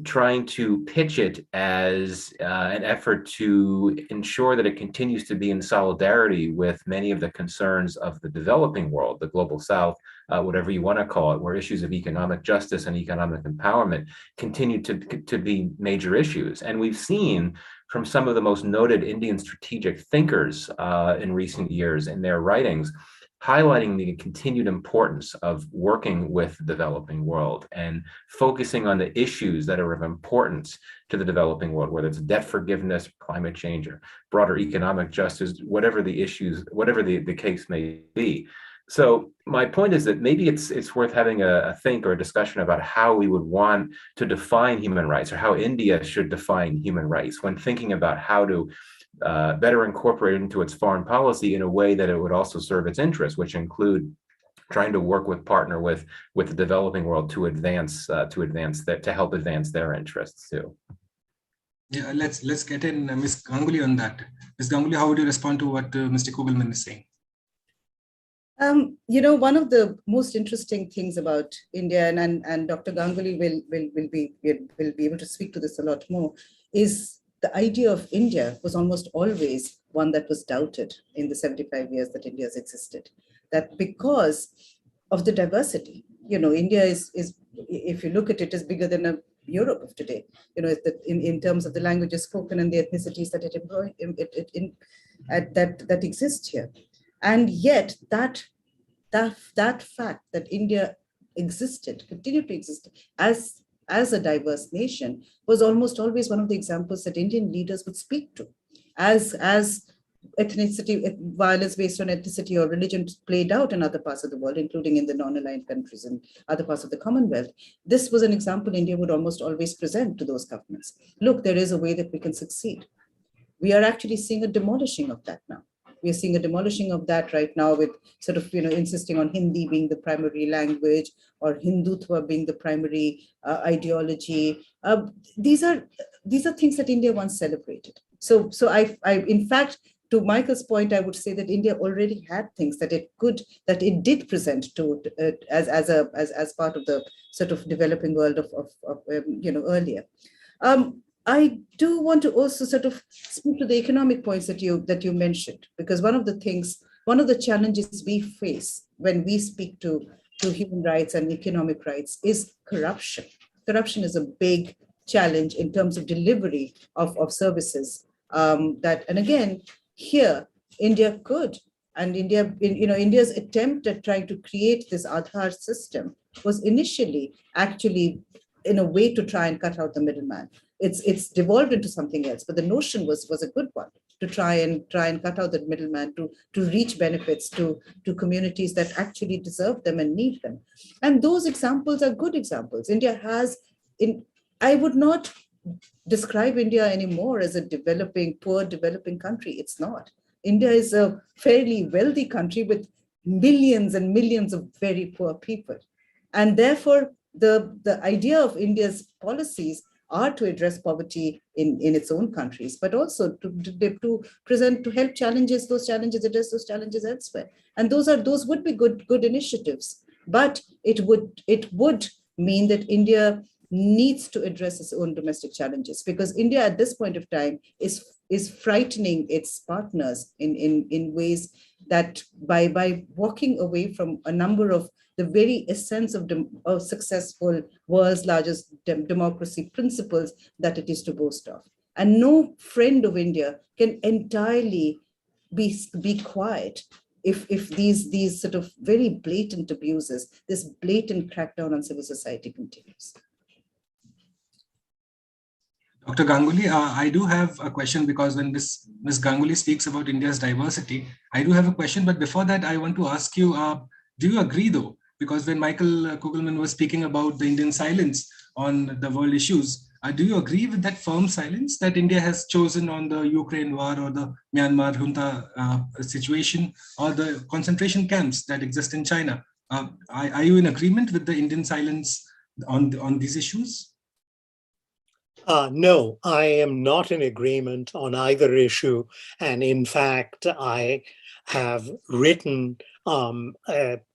trying to pitch it as an effort to ensure that it continues to be in solidarity with many of the concerns of the developing world, the global south, whatever you want to call it, where issues of economic justice and economic empowerment continue to be major issues. And we've seen from some of the most noted Indian strategic thinkers in recent years in their writings, highlighting the continued importance of working with the developing world and focusing on the issues that are of importance to the developing world, whether it's debt forgiveness, climate change, or broader economic justice, whatever the issues, whatever the case may be. So my point is that maybe it's worth having a think or a discussion about how we would want to define human rights, or how India should define human rights when thinking about how to better incorporate it into its foreign policy in a way that it would also serve its interests, which include trying to partner with the developing world to help advance their interests too. Yeah, let's get in Ms. Ganguly on that. Ms. Ganguly, how would you respond to what Mr. Kugelman is saying? One of the most interesting things about India, and Dr. Ganguly will be able to speak to this a lot more, is the idea of India was almost always one that was doubted in the 75 years that India has existed. That because of the diversity, India is, if you look at it, is bigger than Europe of today. In terms of the languages spoken and the ethnicities that that exist here, and yet that fact that India continued to exist as a diverse nation was almost always one of the examples that Indian leaders would speak to as ethnicity, violence based on ethnicity or religion played out in other parts of the world, including in the non-aligned countries and other parts of the Commonwealth. This was an example India would almost always present to those governments. Look, there is a way that we can succeed. We are actually seeing a demolishing of that now. We are seeing a demolishing of that right now with sort of, insisting on Hindi being the primary language or Hindutva being the primary ideology. These are things that India once celebrated. So I in fact, to Michael's point, I would say that India already had things that it did present to as part of the sort of developing world of earlier. I do want to also sort of speak to the economic points that you mentioned, because one of the challenges we face when we speak to human rights and economic rights is corruption. Corruption is a big challenge in terms of delivery of services. And again, here India could, and India's attempt at trying to create this Aadhaar system was initially actually in a way to try and cut out the middleman. It's devolved into something else, but the notion was a good one, to try and cut out the middleman, to reach benefits to communities that actually deserve them and need them. And those examples are good examples. India has, I would not describe India anymore as a poor developing country. It's not. India is a fairly wealthy country with millions and millions of very poor people. And therefore, the idea of India's policies are to address poverty in its own countries, but also to help address those challenges elsewhere. And those would be good initiatives. But it would mean that India needs to address its own domestic challenges, because India at this point of time is frightening its partners in ways that by walking away from a number of the very essence of successful world's largest democracy principles that it is to boast of. And no friend of India can entirely be quiet if these sort of very blatant abuses, this blatant crackdown on civil society continues. Dr. Ganguly, I do have a question, because when Ms. Ganguly speaks about India's diversity, I do have a question. But before that, I want to ask you, do you agree though? Because when Michael Kugelman was speaking about the Indian silence on the world issues, do you agree with that firm silence that India has chosen on the Ukraine war or the Myanmar junta situation or the concentration camps that exist in China? Are you in agreement with the Indian silence on these issues? No, I am not in agreement on either issue. And in fact, I have written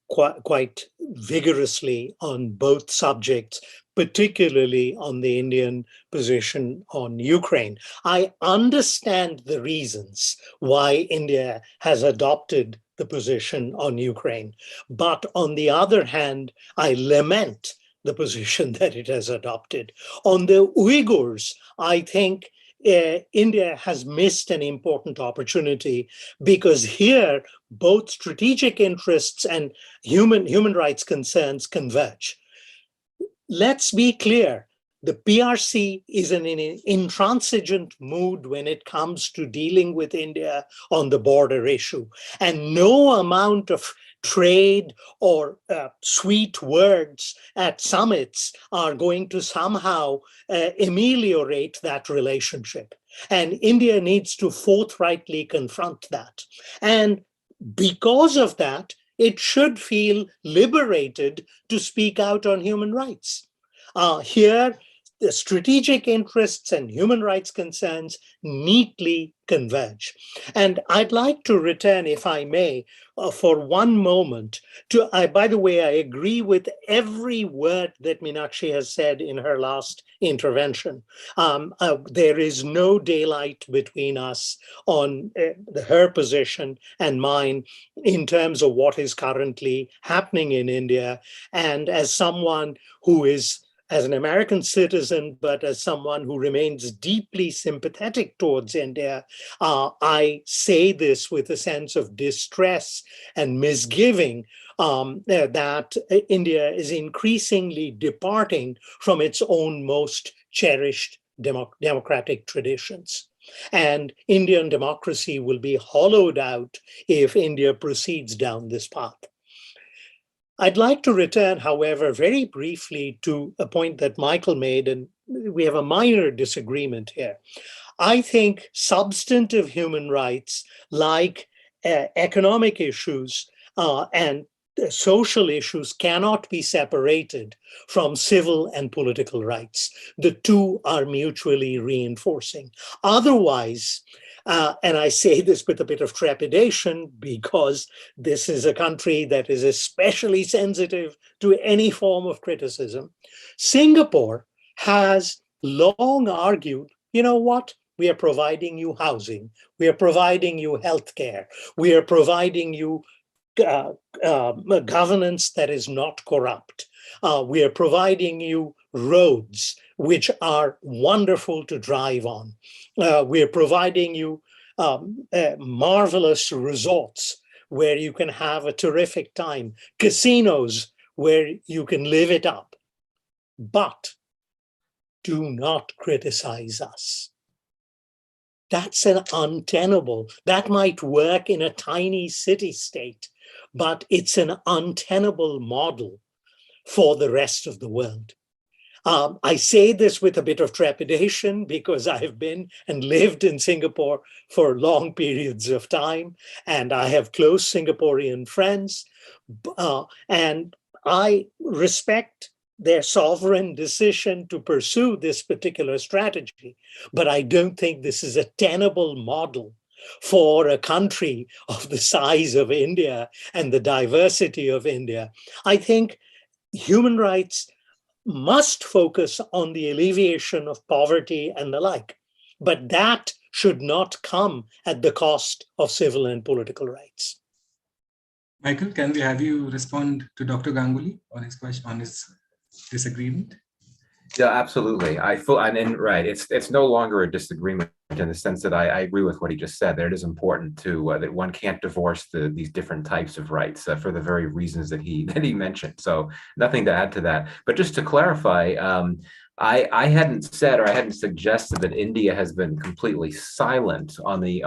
quite vigorously on both subjects, particularly on the Indian position on Ukraine. I understand the reasons why India has adopted the position on Ukraine. But on the other hand, I lament the position that it has adopted. On the Uyghurs, I think India has missed an important opportunity, because here both strategic interests and human rights concerns converge. Let's be clear, the PRC is in an intransigent mood when it comes to dealing with India on the border issue, and no amount of trade or sweet words at summits are going to somehow ameliorate that relationship. And India needs to forthrightly confront that. And because of that, it should feel liberated to speak out on human rights. Here, the strategic interests and human rights concerns neatly converge. And I'd like to return, if I may, for one moment to, by the way, I agree with every word that Meenakshi has said in her last intervention. There is no daylight between us on her position and mine in terms of what is currently happening in India. And as someone who is, as an American citizen, but as someone who remains deeply sympathetic towards India, I say this with a sense of distress and misgiving that India is increasingly departing from its own most cherished democratic traditions. And Indian democracy will be hollowed out if India proceeds down this path. I'd like to return, however, very briefly to a point that Michael made, and we have a minor disagreement here. I think substantive human rights, like economic issues and social issues, cannot be separated from civil and political rights. The two are mutually reinforcing. Otherwise, and I say this with a bit of trepidation, because this is a country that is especially sensitive to any form of criticism. Singapore has long argued, you know what? We are providing you housing. We are providing you healthcare. We are providing you governance that is not corrupt. We are providing you roads which are wonderful to drive on. We are providing you marvelous resorts where you can have a terrific time, casinos where you can live it up. But do not criticize us. That's an untenable. That might work in a tiny city-state, but it's an untenable model for the rest of the world. I say this with a bit of trepidation because I have been and lived in Singapore for long periods of time, and I have close Singaporean friends, and I respect their sovereign decision to pursue this particular strategy. But I don't think this is a tenable model for a country of the size of India and the diversity of India. I think human rights must focus on the alleviation of poverty and the like, but that should not come at the cost of civil and political rights. Michael, can we have you respond to Dr. Ganguly on his question, on his disagreement? Yeah, absolutely. Right. It's no longer a disagreement in the sense that I agree with what he just said. There, it is important to that one can't divorce these different types of rights for the very reasons that he mentioned. So nothing to add to that. But just to clarify, I hadn't said, or I hadn't suggested that India has been completely silent on the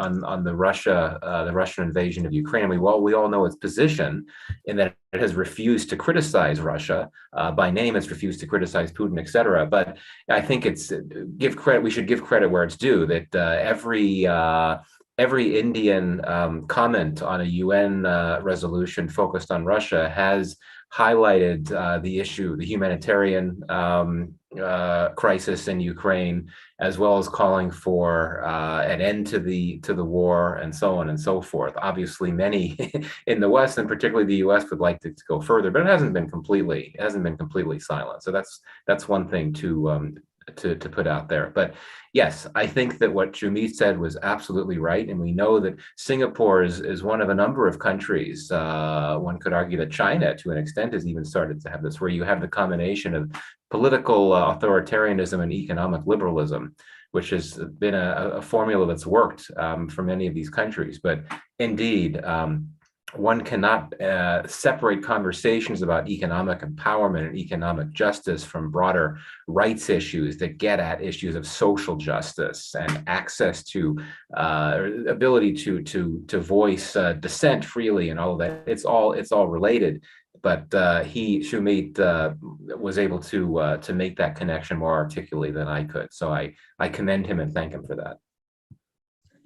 Russian invasion of Ukraine. We all know its position in that it has refused to criticize Russia by name. It's refused to criticize Putin, etc. But I think we should give credit where it's due. That every Indian comment on a UN resolution focused on Russia has highlighted the humanitarian crisis in Ukraine, as well as calling for an end to the war and so on and so forth. Obviously, many in the West, and particularly the U.S., would like to go further, but it hasn't been completely silent. So that's one thing to put out there. But yes, I think that what Sumit said was absolutely right. And we know that Singapore is one of a number of countries. One could argue that China, to an extent, has even started to have this, where you have the combination of political authoritarianism and economic liberalism, which has been a formula that's worked for many of these countries. But indeed, one cannot separate conversations about economic empowerment and economic justice from broader rights issues that get at issues of social justice and access to ability to voice dissent freely and all of that. It's all related. But Sumit was able to make that connection more articulately than I could. So I commend him and thank him for that.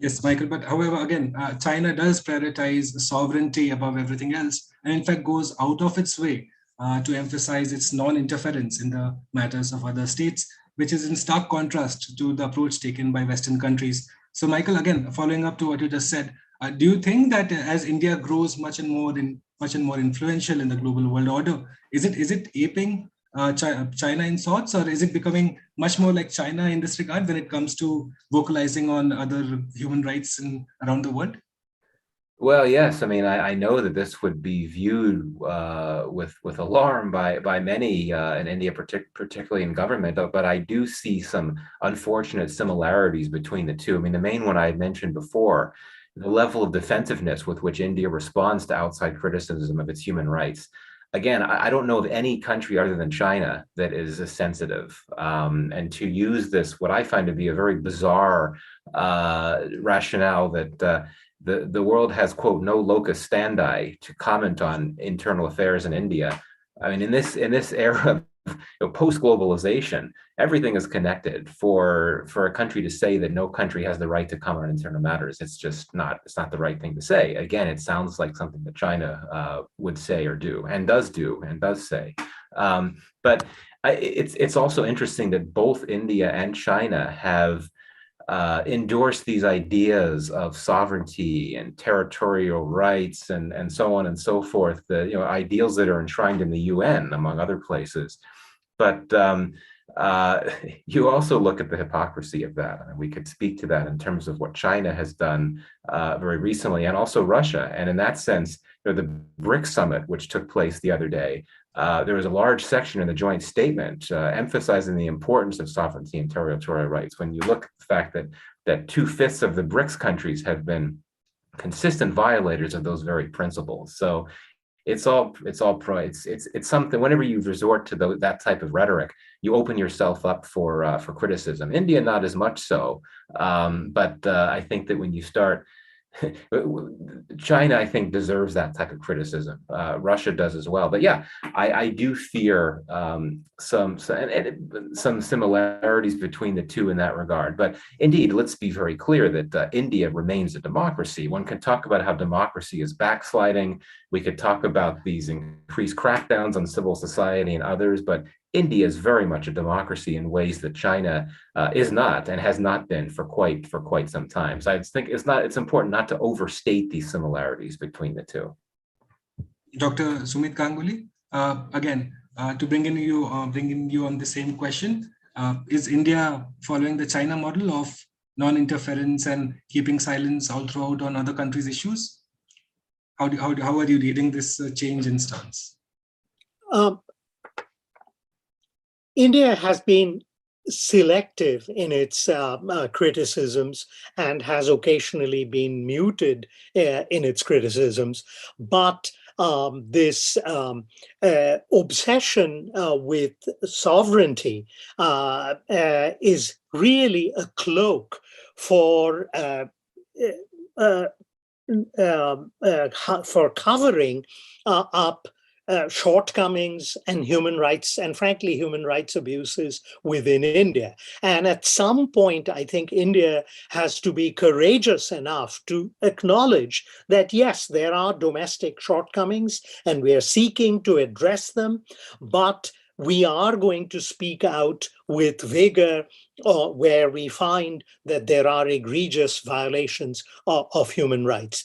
Yes, Michael, but however, again, China does prioritize sovereignty above everything else, and in fact goes out of its way to emphasize its non-interference in the matters of other states, which is in stark contrast to the approach taken by Western countries. So Michael, again, following up to what you just said, do you think that as India grows much and more influential in the global world order, is it aping China in sorts, or is it becoming much more like China in this regard when it comes to vocalizing on other human rights around the world? Well, yes. I mean, I know that this would be viewed with alarm by many in India, particularly in government. But I do see some unfortunate similarities between the two. I mean, the main one I had mentioned before, the level of defensiveness with which India responds to outside criticism of its human rights. Again, I don't know of any country other than China that is as sensitive. And to use this, what I find to be a very bizarre rationale that the world has, quote, no locus standi to comment on internal affairs in India. I mean, in this era of post-globalization, everything is connected. For a country to say that no country has the right to comment on internal matters, it's not the right thing to say. Again, it sounds like something that China would say or do and does say. But it's also interesting that both India and China have endorsed these ideas of sovereignty and territorial rights and so on and so forth, the ideals that are enshrined in the UN, among other places. But you also look at the hypocrisy of that. And we could speak to that in terms of what China has done very recently, and also Russia. And in that sense, the BRICS summit, which took place the other day, there was a large section in the joint statement emphasizing the importance of sovereignty and territorial rights. When you look at the fact that 2/5 of the BRICS countries have been consistent violators of those very principles. So it's something. Whenever you resort to that type of rhetoric, you open yourself up for criticism. India, not as much so, but I think that when you start, China, I think, deserves that type of criticism. Russia does as well. But yeah, I do fear some similarities between the two in that regard. But indeed, let's be very clear that India remains a democracy. One can talk about how democracy is backsliding. We could talk about these increased crackdowns on civil society and others, but India is very much a democracy in ways that China is not and has not been for quite some time. So I think it's important not to overstate these similarities between the two. Dr. Sumit Ganguly, again, to bring in you on the same question, is India following the China model of non-interference and keeping silence all throughout on other countries' issues? How are you reading this change in stance? India has been selective in its criticisms and has occasionally been muted in its criticisms. But this obsession with sovereignty is really a cloak for covering up shortcomings and human rights, and frankly, human rights abuses within India. And at some point, I think India has to be courageous enough to acknowledge that, yes, there are domestic shortcomings and we are seeking to address them, but we are going to speak out with vigor where we find that there are egregious violations of human rights.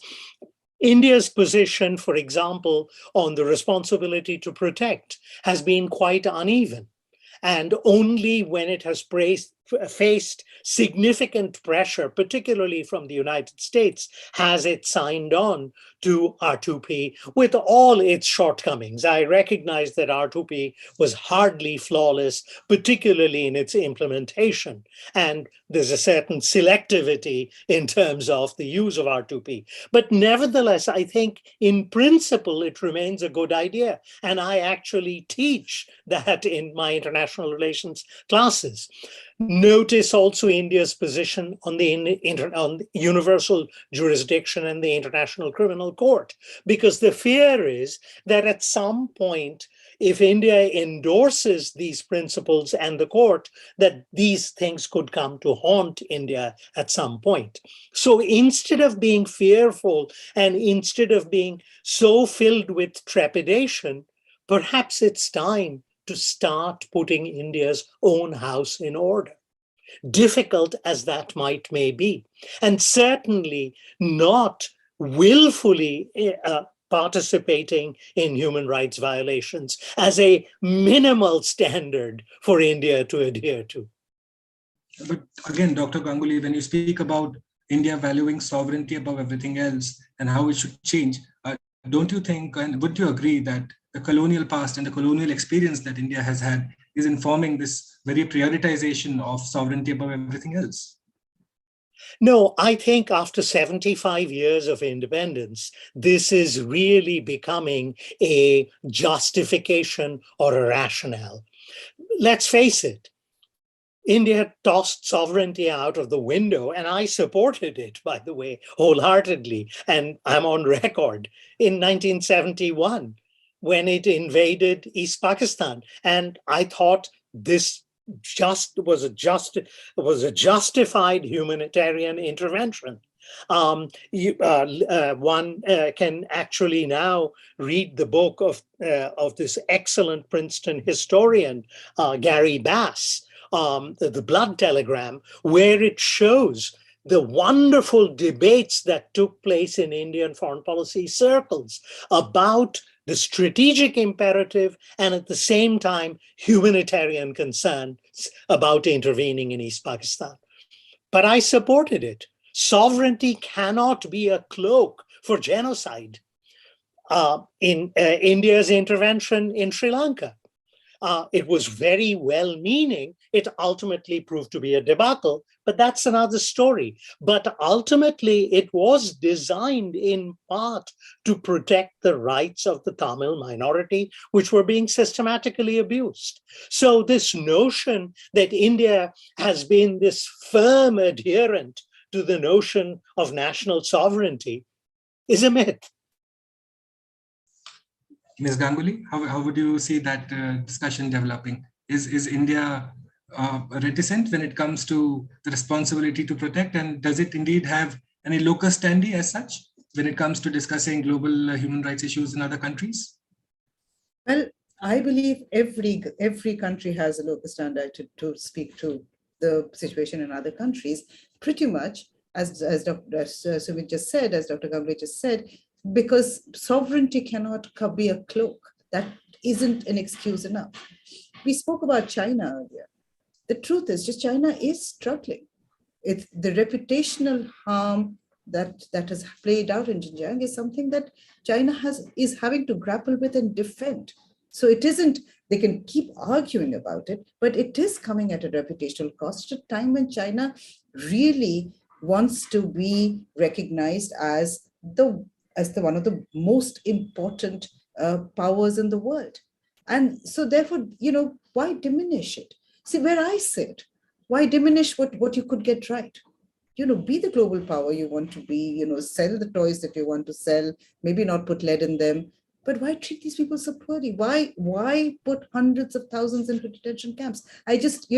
India's position, for example, on the responsibility to protect has been quite uneven. And only when it has faced significant pressure, particularly from the United States, has it signed on to R2P with all its shortcomings. I recognize that R2P was hardly flawless, particularly in its implementation. And there's a certain selectivity in terms of the use of R2P. But nevertheless, I think in principle, it remains a good idea. And I actually teach that in my international relations classes. Notice also India's position on the universal jurisdiction and the International Criminal Court, because the fear is that at some point, if India endorses these principles and the court, that these things could come to haunt India at some point. So instead of being fearful and instead of being so filled with trepidation, perhaps it's time to start putting India's own house in order, difficult as that may be, and certainly not willfully participating in human rights violations as a minimal standard for India to adhere to. But again, Dr. Ganguly, when you speak about India valuing sovereignty above everything else and how it should change, don't you think, and would you agree that the colonial past and the colonial experience that India has had is informing this very prioritization of sovereignty above everything else? No, I think after 75 years of independence, this is really becoming a justification or a rationale. Let's face it, India tossed sovereignty out of the window, and I supported it, by the way, wholeheartedly. And I'm on record in 1971 when it invaded East Pakistan. And I thought this was a justified humanitarian intervention. One can actually now read the book of this excellent Princeton historian, Gary Bass, The Blood Telegram, where it shows the wonderful debates that took place in Indian foreign policy circles about the strategic imperative and at the same time humanitarian concerns about intervening in East Pakistan. But I supported it. Sovereignty cannot be a cloak for genocide. In India's intervention in Sri Lanka, It was very well-meaning. It ultimately proved to be a debacle, but that's another story. But ultimately, it was designed in part to protect the rights of the Tamil minority, which were being systematically abused. So this notion that India has been this firm adherent to the notion of national sovereignty is a myth. Ms. Ganguly, how would you see that discussion developing? Is India reticent when it comes to the responsibility to protect, and does it indeed have any locus standi as such when it comes to discussing global human rights issues in other countries? Well, I believe every country has a locus standi to speak to the situation in other countries, pretty much as Sumit just said, as Dr. Ganguly just said, because sovereignty cannot be a cloak. That isn't an excuse enough. We spoke about China earlier. The truth is just China is struggling. It's the reputational harm that has played out in Xinjiang is something that China is having to grapple with and defend. So it isn't, they can keep arguing about it, but it is coming at a reputational cost at a time when China really wants to be recognized as one of the most important powers in the world. And so therefore, why diminish it? See, where I sit, why diminish what you could get right? Be the global power you want to be, sell the toys that you want to sell, maybe not put lead in them. But why treat these people so poorly? Why put hundreds of thousands into detention camps? I just,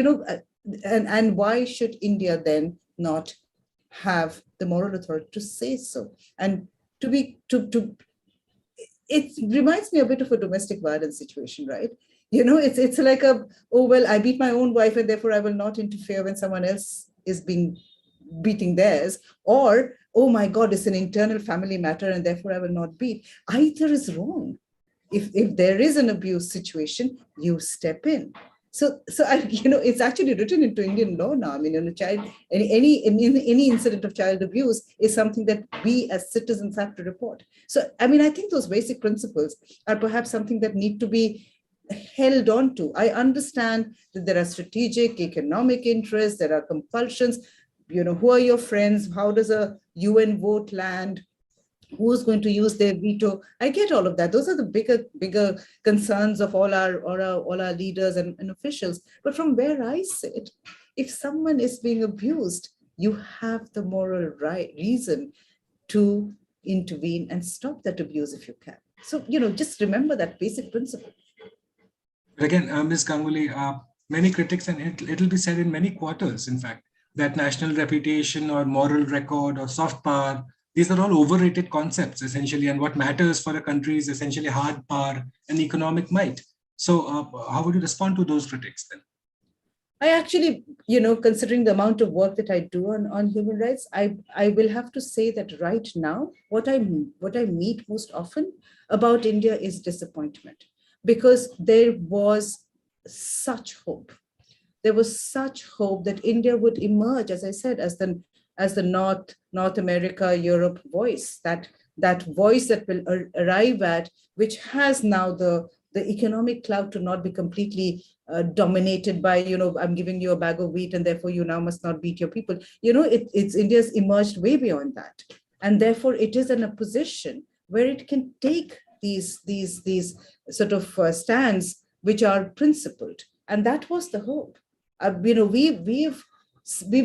and why should India then not have the moral authority to say so? And it reminds me a bit of a domestic violence situation, right? It's like I beat my own wife and therefore I will not interfere when someone else is beating theirs, or, oh my God, it's an internal family matter and therefore I will not beat. Either is wrong. If there is an abuse situation, you step in. So it's actually written into Indian law now. I mean, any incident of child abuse is something that we as citizens have to report. So, I mean, I think those basic principles are perhaps something that need to be held on to. I understand that there are strategic, economic interests, there are compulsions. Who are your friends? How does a UN vote land? Who's going to use their veto? I get all of that. Those are the bigger concerns of all our leaders and officials. But from where I sit, if someone is being abused, you have the moral reason to intervene and stop that abuse if you can. So, just remember that basic principle. Again, Ms. Ganguly, many critics, and it'll be said in many quarters, in fact, that national reputation or moral record or soft power, these are all overrated concepts, essentially, and what matters for a country is essentially hard power and economic might. So how would you respond to those critics then? I actually, considering the amount of work that I do on human rights, I will have to say that right now, what I meet most often about India is disappointment, because there was such hope. There was such hope that India would emerge, as I said, as the North America, Europe voice, that voice that will arrive at, which has now the economic clout to not be completely dominated by, I'm giving you a bag of wheat and therefore you now must not beat your people. It's India's emerged way beyond that. And therefore it is in a position where it can take these sort of stands which are principled. And that was the hope. We've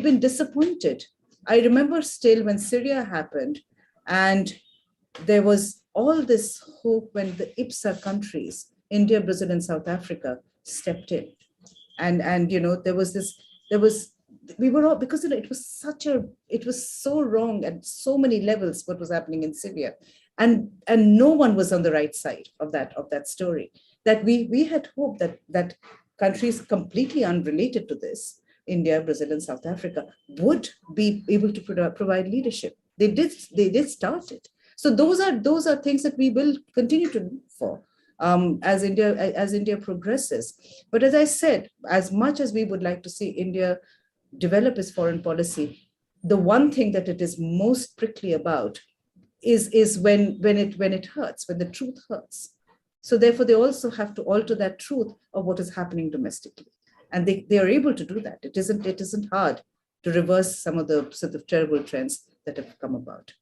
been disappointed. I remember still when Syria happened, and there was all this hope when the IPSA countries, India, Brazil, and South Africa, stepped in, and we were all, because it was so wrong at so many levels what was happening in Syria, and no one was on the right side of that story. That we had hoped that countries completely unrelated to this, India, Brazil, and South Africa, would be able to provide leadership. They did start it. So those are things that we will continue to look for as India progresses. But as I said, as much as we would like to see India develop its foreign policy, the one thing that it is most prickly about is when it hurts, when the truth hurts. So therefore, they also have to alter that truth of what is happening domestically. And they are able to do that. It isn't hard to reverse some of the sort of terrible trends that have come about.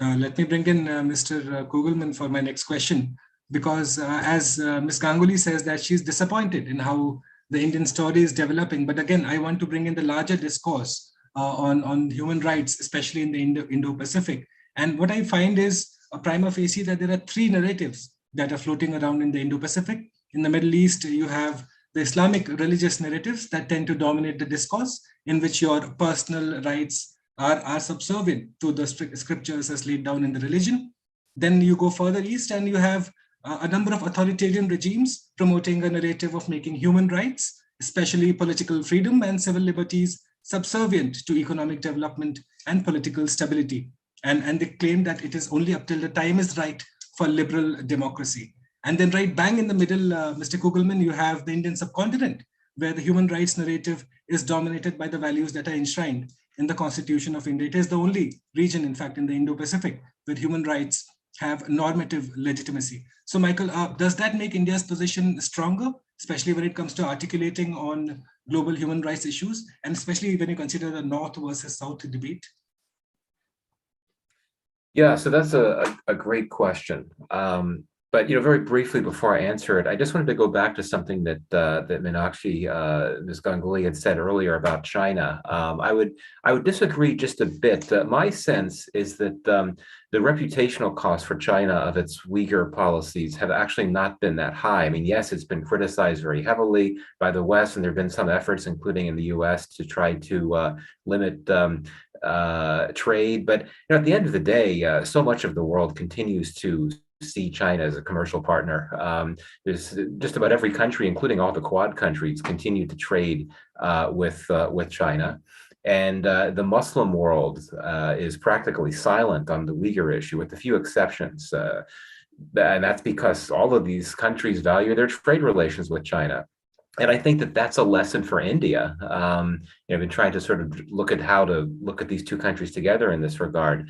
Let me bring in Mr. Kugelman for my next question, because as Ms. Ganguly says that she's disappointed in how the Indian story is developing. But again, I want to bring in the larger discourse on human rights, especially in the Indo-Pacific. And what I find is a prima facie that there are three narratives that are floating around in the Indo-Pacific. In the Middle East, you have the Islamic religious narratives that tend to dominate the discourse, in which your personal rights are subservient to the scriptures as laid down in the religion. Then you go further east and you have a number of authoritarian regimes promoting a narrative of making human rights, especially political freedom and civil liberties, subservient to economic development and political stability. And they claim that it is only up till the time is right for liberal democracy. And then right bang in the middle, Mr. Kugelman, you have the Indian subcontinent, where the human rights narrative is dominated by the values that are enshrined in the Constitution of India. It is the only region, in fact, in the Indo-Pacific where human rights have normative legitimacy. So Michael, does that make India's position stronger, especially when it comes to articulating on global human rights issues, and especially when you consider the North versus South debate? Yeah, so that's a great question. But very briefly before I answer it, I just wanted to go back to something that Meenakshi, Ms. Ganguly had said earlier about China. I would disagree just a bit. My sense is that the reputational cost for China of its Uyghur policies have actually not been that high. I mean, yes, it's been criticized very heavily by the West, and there have been some efforts, including in the U.S., to try to limit trade. But at the end of the day, so much of the world continues to see China as a commercial partner. There's just about every country, including all the Quad countries, continue to trade with China. And the Muslim world is practically silent on the Uyghur issue, with a few exceptions. And that's because all of these countries value their trade relations with China. And I think that that's a lesson for India. I've been trying to sort of look at how to look at these two countries together in this regard.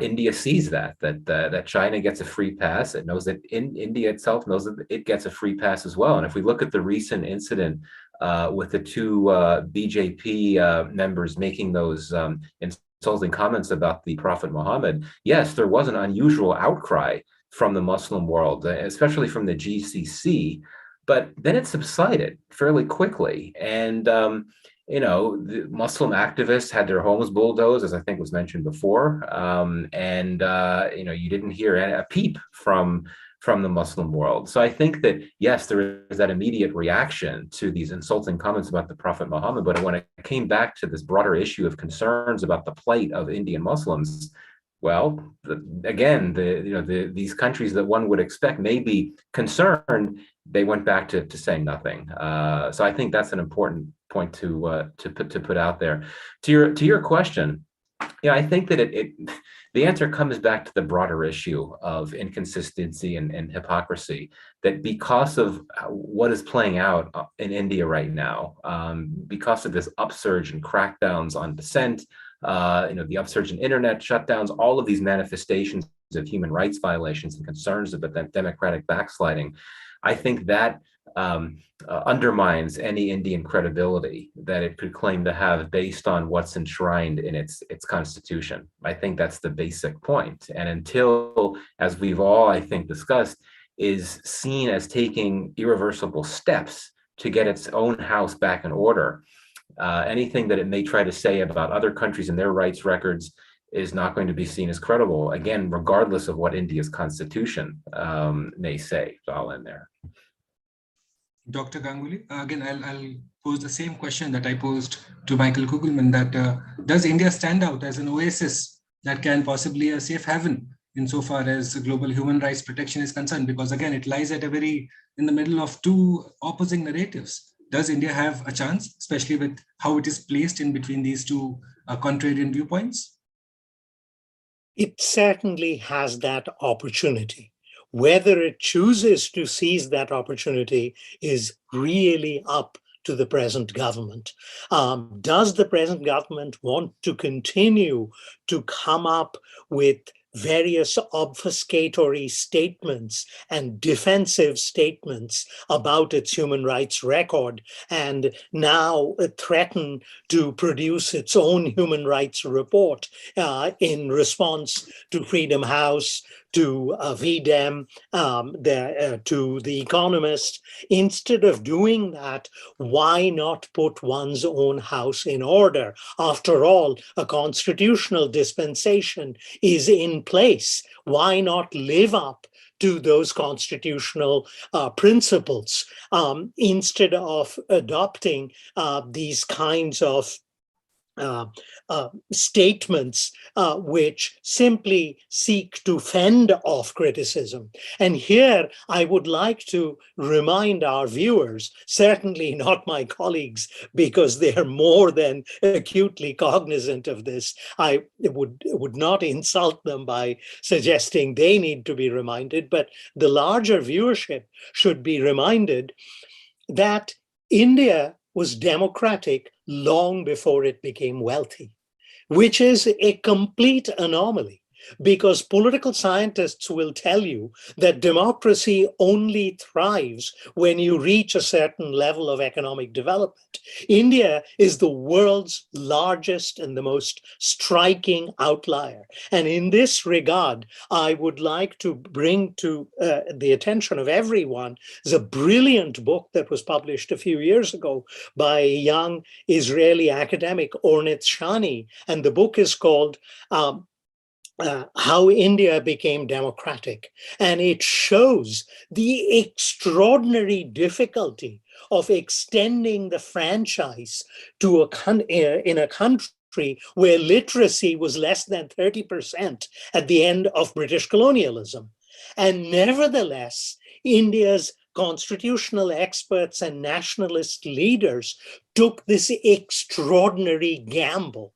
India sees that China gets a free pass. It knows that India itself knows that it gets a free pass as well. And if we look at the recent incident with the two BJP members making those insulting comments about the Prophet Muhammad, yes, there was an unusual outcry from the Muslim world, especially from the GCC. But then it subsided fairly quickly. And, the Muslim activists had their homes bulldozed, as I think was mentioned before. You didn't hear a peep from the Muslim world. So I think that, yes, there is that immediate reaction to these insulting comments about the Prophet Muhammad. But when it came back to this broader issue of concerns about the plight of Indian Muslims, well, these countries that one would expect may be concerned, they went back to saying nothing. So I think that's an important point to put out there. To your question, I think that the answer comes back to the broader issue of inconsistency and hypocrisy, that because of what is playing out in India right now, because of this upsurge in crackdowns on dissent, the upsurge in internet shutdowns, all of these manifestations of human rights violations and concerns about that democratic backsliding, I think that undermines any Indian credibility that it could claim to have based on what's enshrined in its constitution. I think that's the basic point. And until, as we've all, I think, discussed, is seen as taking irreversible steps to get its own house back in order, anything that it may try to say about other countries and their rights records is not going to be seen as credible, again, regardless of what India's constitution may say. So I'll end there. Dr. Ganguly, again, I'll pose the same question that I posed to Michael Kugelman, that does India stand out as an oasis that can possibly a safe haven insofar as global human rights protection is concerned? Because again, it lies in the middle of two opposing narratives. Does India have a chance, especially with how it is placed in between these two contrarian viewpoints? It certainly has that opportunity. Whether it chooses to seize that opportunity is really up to the present government. Does the present government want to continue to come up with various obfuscatory statements and defensive statements about its human rights record, and now threaten to produce its own human rights report in response to Freedom House, to VDEM, to The Economist. Instead of doing that, why not put one's own house in order? After all, a constitutional dispensation is in place. Why not live up to those constitutional principles instead of adopting these kinds of statements which simply seek to fend off criticism? And here I would like to remind our viewers, certainly not my colleagues, because they are more than acutely cognizant of this. I would not insult them by suggesting they need to be reminded, but the larger viewership should be reminded that India was democratic long before it became wealthy, which is a complete anomaly, because political scientists will tell you that democracy only thrives when you reach a certain level of economic development. India is the world's largest and the most striking outlier. And in this regard, I would like to bring to the attention of everyone the brilliant book that was published a few years ago by a young Israeli academic, Ornit Shani. And the book is called How India Became Democratic. And it shows the extraordinary difficulty of extending the franchise to in a country where literacy was less than 30% at the end of British colonialism. And nevertheless, India's constitutional experts and nationalist leaders took this extraordinary gamble.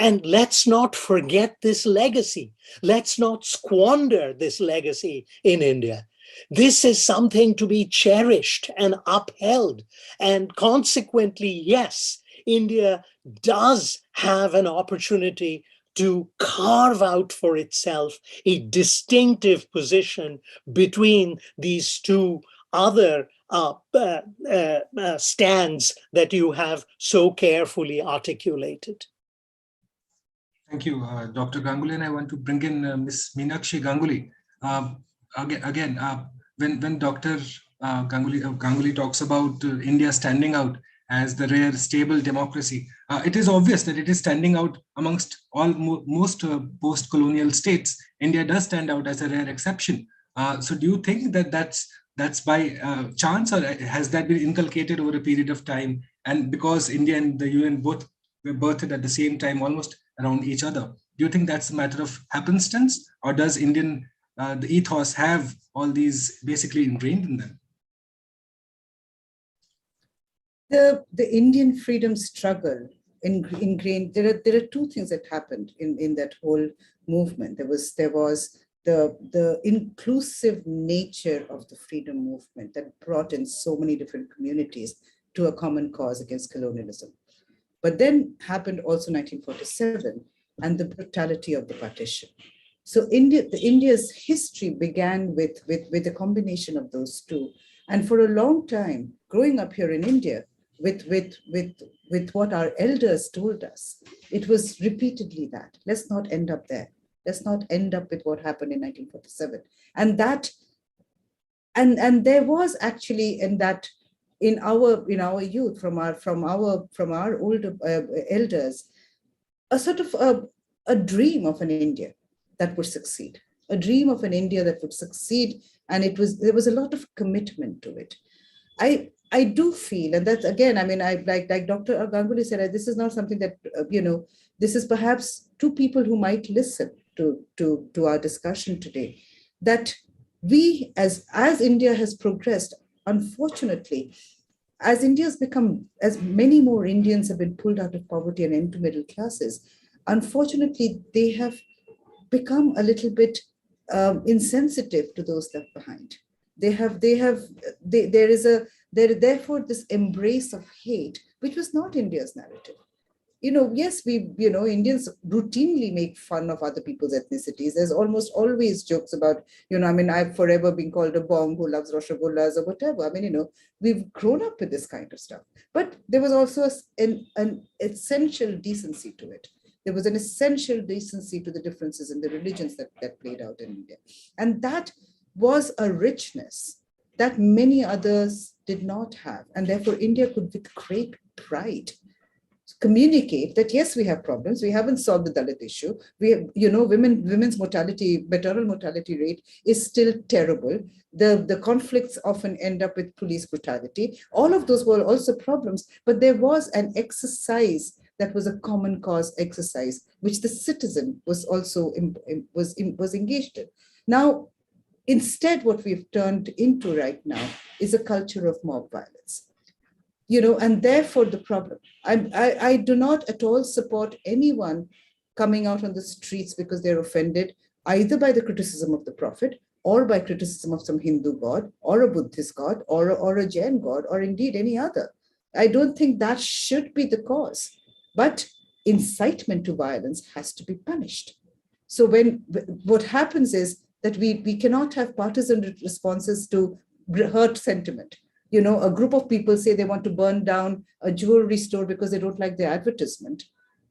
And let's not forget this legacy. Let's not squander this legacy in India. This is something to be cherished and upheld. And consequently, yes, India does have an opportunity to carve out for itself a distinctive position between these two other stands that you have so carefully articulated. Thank you, Dr. Ganguly, and I want to bring in Ms. Meenakshi Ganguly. When Dr. Ganguly talks about India standing out as the rare, stable democracy, it is obvious that it is standing out amongst most post-colonial states. India does stand out as a rare exception. So do you think that that's by chance, or has that been inculcated over a period of time? And because India and the UN both were birthed at the same time, almost around each other, do you think that's a matter of happenstance, or does the ethos have all these basically ingrained in them? The Indian freedom struggle ingrained. There are two things that happened in that whole movement. There was the inclusive nature of the freedom movement that brought in so many different communities to a common cause against colonialism. But then happened also 1947 and the brutality of the partition. So India's history began with a combination of those two. And for a long time, growing up here in India, with what our elders told us, it was repeatedly that, let's not end up there. Let's not end up with what happened in 1947. And there was actually in our youth, from our older elders, a sort of a dream of an India that would succeed, and there was a lot of commitment to it. I do feel, and that's again, I mean, like Dr. Ganguly said, this is not something that this is perhaps two people who might listen to our discussion today, that we as India has progressed, unfortunately, as many more Indians have been pulled out of poverty and into middle classes, unfortunately, they have become a little bit insensitive to those left behind. There is therefore this embrace of hate, which was not India's narrative. yes, Indians routinely make fun of other people's ethnicities. There's almost always jokes about, I've forever been called a bong who loves Roshagullas or whatever. We've grown up with this kind of stuff. But there was also an essential decency to it. There was an essential decency to the differences in the religions that played out in India. And that was a richness that many others did not have. And therefore, India could, with great pride, communicate that, yes, we have problems. We haven't solved the Dalit issue. We have, women's maternal mortality rate is still terrible. The conflicts often end up with police brutality. All of those were also problems, but there was an exercise that was a common cause exercise, which the citizen was also was engaged in. Now, instead, what we've turned into right now is a culture of mob violence. And therefore the problem. I do not at all support anyone coming out on the streets because they're offended either by the criticism of the Prophet or by criticism of some Hindu god or a Buddhist god or a Jain god or indeed any other. I don't think that should be the cause. But incitement to violence has to be punished. So what happens is that we cannot have partisan responses to hurt sentiment. A group of people say they want to burn down a jewelry store because they don't like the advertisement,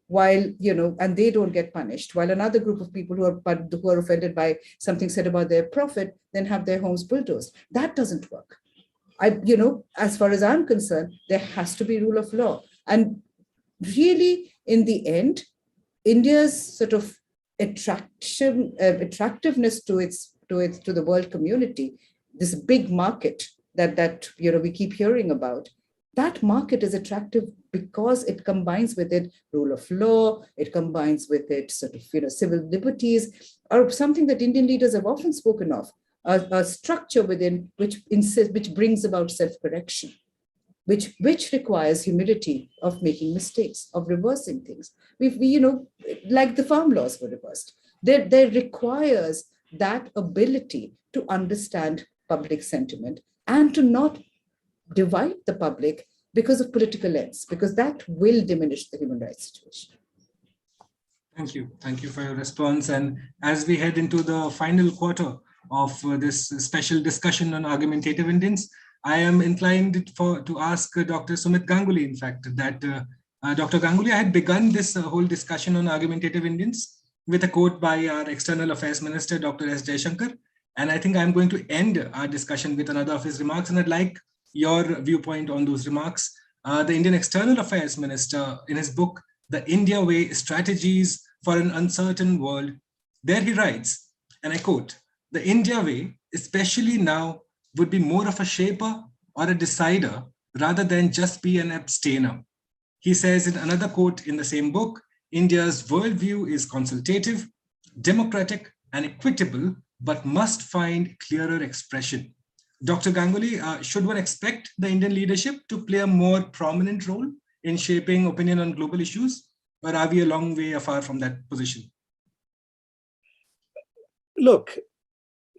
while, and they don't get punished, while another group of people who are offended by something said about their prophet then have their homes bulldozed. That doesn't work. As far as I'm concerned, there has to be rule of law. And really, in the end, India's sort of attractiveness to the world community, this big market that we keep hearing about, that market is attractive because it combines with it rule of law, it combines with it sort of civil liberties, or something that Indian leaders have often spoken of, a structure within which brings about self-correction, which requires humility of making mistakes, of reversing things. Like the farm laws were reversed. There requires that ability to understand public sentiment and to not divide the public because of political ends, because that will diminish the human rights situation. Thank you. Thank you for your response. And as we head into the final quarter of this special discussion on argumentative Indians, I am inclined to ask Dr. Sumit Ganguly, in fact, that Dr. Ganguly, I had begun this whole discussion on argumentative Indians with a quote by our External Affairs Minister, Dr. S. Jaishankar. And I think I'm going to end our discussion with another of his remarks, and I'd like your viewpoint on those remarks. The Indian External Affairs Minister, in his book, The India Way, Strategies for an Uncertain World, there he writes, and I quote, "The India way, especially now, would be more of a shaper or a decider rather than just be an abstainer." He says in another quote in the same book, India's worldview is consultative, democratic, and equitable, but must find clearer expression. Dr. Ganguly, should one expect the Indian leadership to play a more prominent role in shaping opinion on global issues, or are we a long way afar from that position? Look,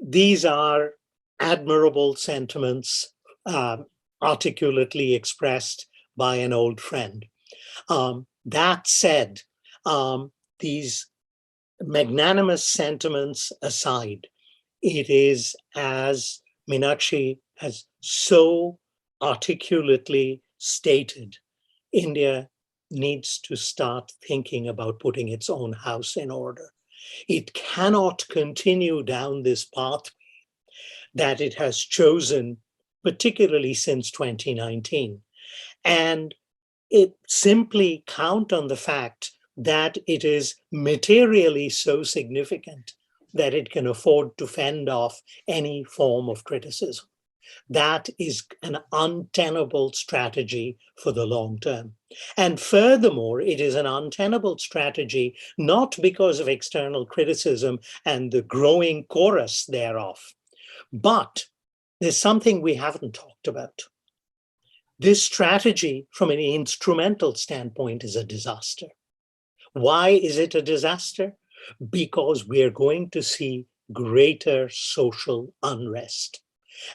these are admirable sentiments articulately expressed by an old friend. That said, these magnanimous sentiments aside, it is, as Meenakshi has so articulately stated, India needs to start thinking about putting its own house in order. It cannot continue down this pathway that it has chosen, particularly since 2019. And it simply count on the fact that it is materially so significant that it can afford to fend off any form of criticism. That is an untenable strategy for the long term. And furthermore, it is an untenable strategy not because of external criticism and the growing chorus thereof, but there's something we haven't talked about. This strategy, from an instrumental standpoint, is a disaster. Why is it a disaster? Because we're going to see greater social unrest.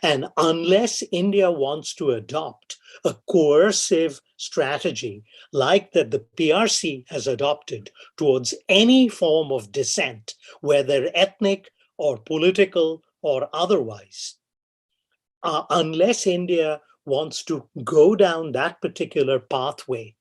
And unless India wants to adopt a coercive strategy like that the PRC has adopted towards any form of dissent, whether ethnic or political or otherwise, unless India wants to go down that particular pathway,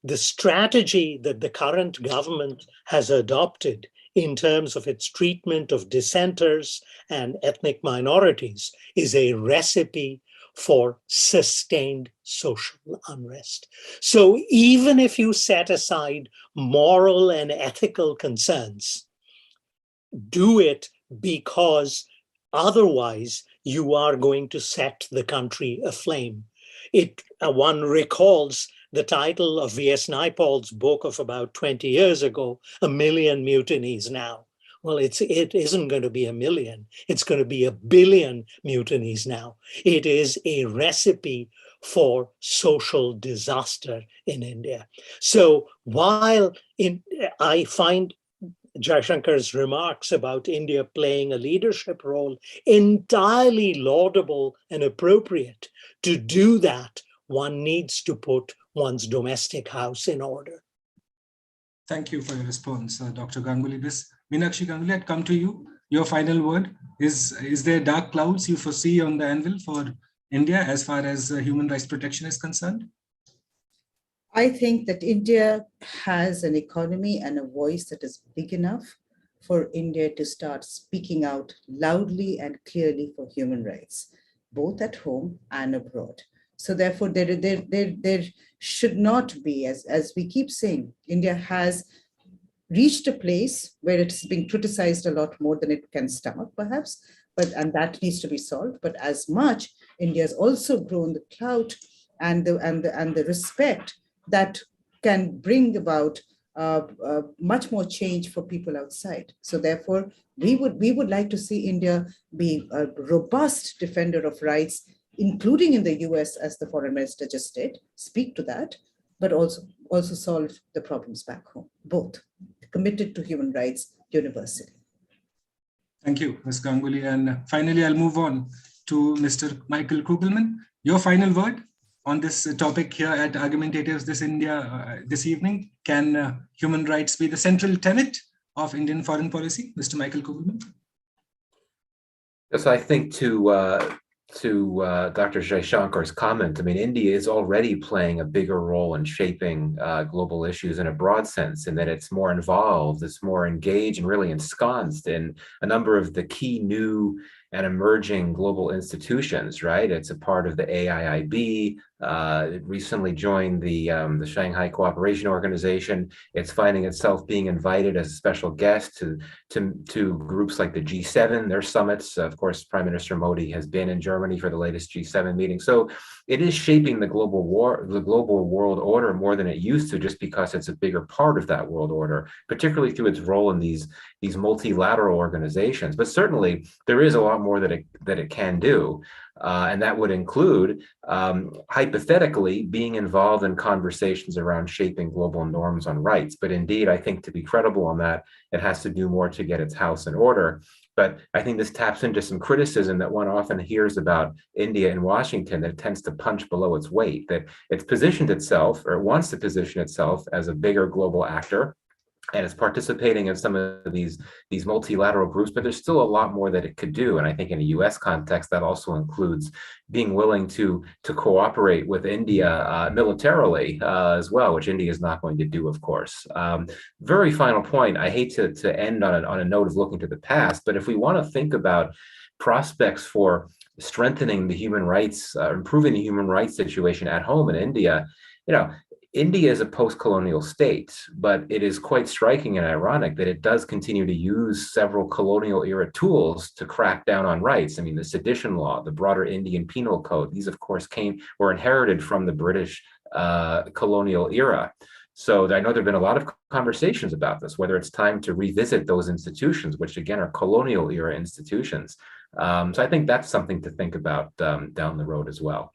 the strategy that the current government has adopted in terms of its treatment of dissenters and ethnic minorities is a recipe for sustained social unrest. So even if you set aside moral and ethical concerns, do it because otherwise you are going to set the country aflame. One recalls the title of V.S. Naipaul's book of about 20 years ago, A Million Mutinies Now. Well, it isn't going to be a million. It's going to be 1 billion mutinies now. It is a recipe for social disaster in India. So while I find Jaishankar's remarks about India playing a leadership role entirely laudable and appropriate, to do that, one needs to put one's domestic house in order. Thank you for your response, Dr. Ganguly. Meenakshi Ganguly, I'd come to you. Your final word. Is there dark clouds you foresee on the anvil for India as far as human rights protection is concerned? I think that India has an economy and a voice that is big enough for India to start speaking out loudly and clearly for human rights, both at home and abroad. So therefore, there should not be, as we keep saying, India has reached a place where it's being criticized a lot more than it can stomach, perhaps, and that needs to be solved. But as much, India has also grown the clout and the respect that can bring about much more change for people outside. So therefore, we would like to see India be a robust defender of rights, including in the US, as the foreign minister just did, speak to that, but also solve the problems back home, both committed to human rights universally. Thank you, Ms. Ganguly. And finally, I'll move on to Mr. Michael Kugelman. Your final word on this topic here at Argumentatives this evening. Can human rights be the central tenet of Indian foreign policy? Mr. Michael Kugelman. Yes, I think to Dr. Jaishankar's comment, I mean, India is already playing a bigger role in shaping global issues in a broad sense, in that it's more involved, it's more engaged and really ensconced in a number of the key new and emerging global institutions, right? It's a part of the AIIB. It recently joined the Shanghai Cooperation Organization. It's finding itself being invited as a special guest to groups like the G7, their summits. Of course, Prime Minister Modi has been in Germany for the latest G7 meeting. So it is shaping the global world order more than it used to, just because it's a bigger part of that world order, particularly through its role in these multilateral organizations. But certainly there is a lot more that it can do. And that would include, hypothetically, being involved in conversations around shaping global norms on rights. But indeed, I think to be credible on that, it has to do more to get its house in order. But I think this taps into some criticism that one often hears about India and Washington, that it tends to punch below its weight, that it's positioned itself, or wants to position itself, as a bigger global actor, and it's participating in some of these multilateral groups, but there's still a lot more that it could do. And I think in a US context, that also includes being willing to cooperate with India militarily as well, which India is not going to do, of course. Very final point, I hate to end on a note of looking to the past, but if we want to think about prospects for strengthening the human rights, improving the human rights situation at home in India, India is a post-colonial state, but it is quite striking and ironic that it does continue to use several colonial era tools to crack down on rights. I mean, the sedition law, the broader Indian penal code, these of course were inherited from the British colonial era. So I know there have been a lot of conversations about this, whether it's time to revisit those institutions, which again are colonial era institutions. So I think that's something to think about down the road as well.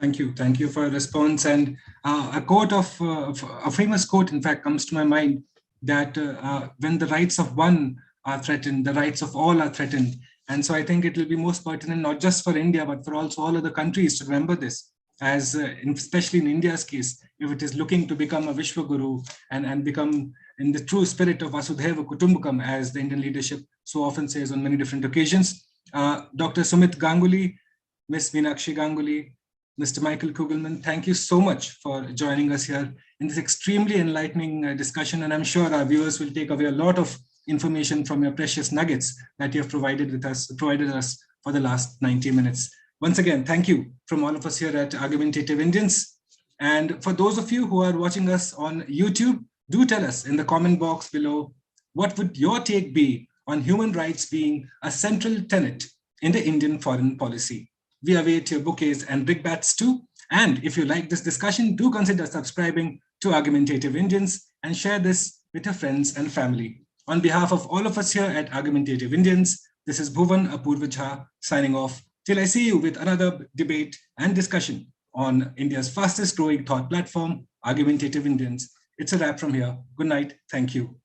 Thank you for your response. And a famous quote, in fact, comes to my mind, that when the rights of one are threatened, the rights of all are threatened. And so I think it will be most pertinent, not just for India, but for also all other countries to remember this, as especially in India's case, if it is looking to become a Vishwaguru and become in the true spirit of Vasudhaiva Kutumbakam, as the Indian leadership so often says on many different occasions. Dr. Sumit Ganguly, Ms. Meenakshi Ganguly, Mr. Michael Kugelman, thank you so much for joining us here in this extremely enlightening discussion. And I'm sure our viewers will take away a lot of information from your precious nuggets that you have provided us for the last 90 minutes. Once again, thank you from all of us here at Argumentative Indians. And for those of you who are watching us on YouTube, do tell us in the comment box below, what would your take be on human rights being a central tenet in the Indian foreign policy? We await your bouquets and brickbats too. And if you like this discussion, do consider subscribing to Argumentative Indians and share this with your friends and family. On behalf of all of us here at Argumentative Indians, this is Bhuvan Apurva Jha signing off. Till I see you with another debate and discussion on India's fastest growing thought platform, Argumentative Indians. It's a wrap from here. Good night. Thank you.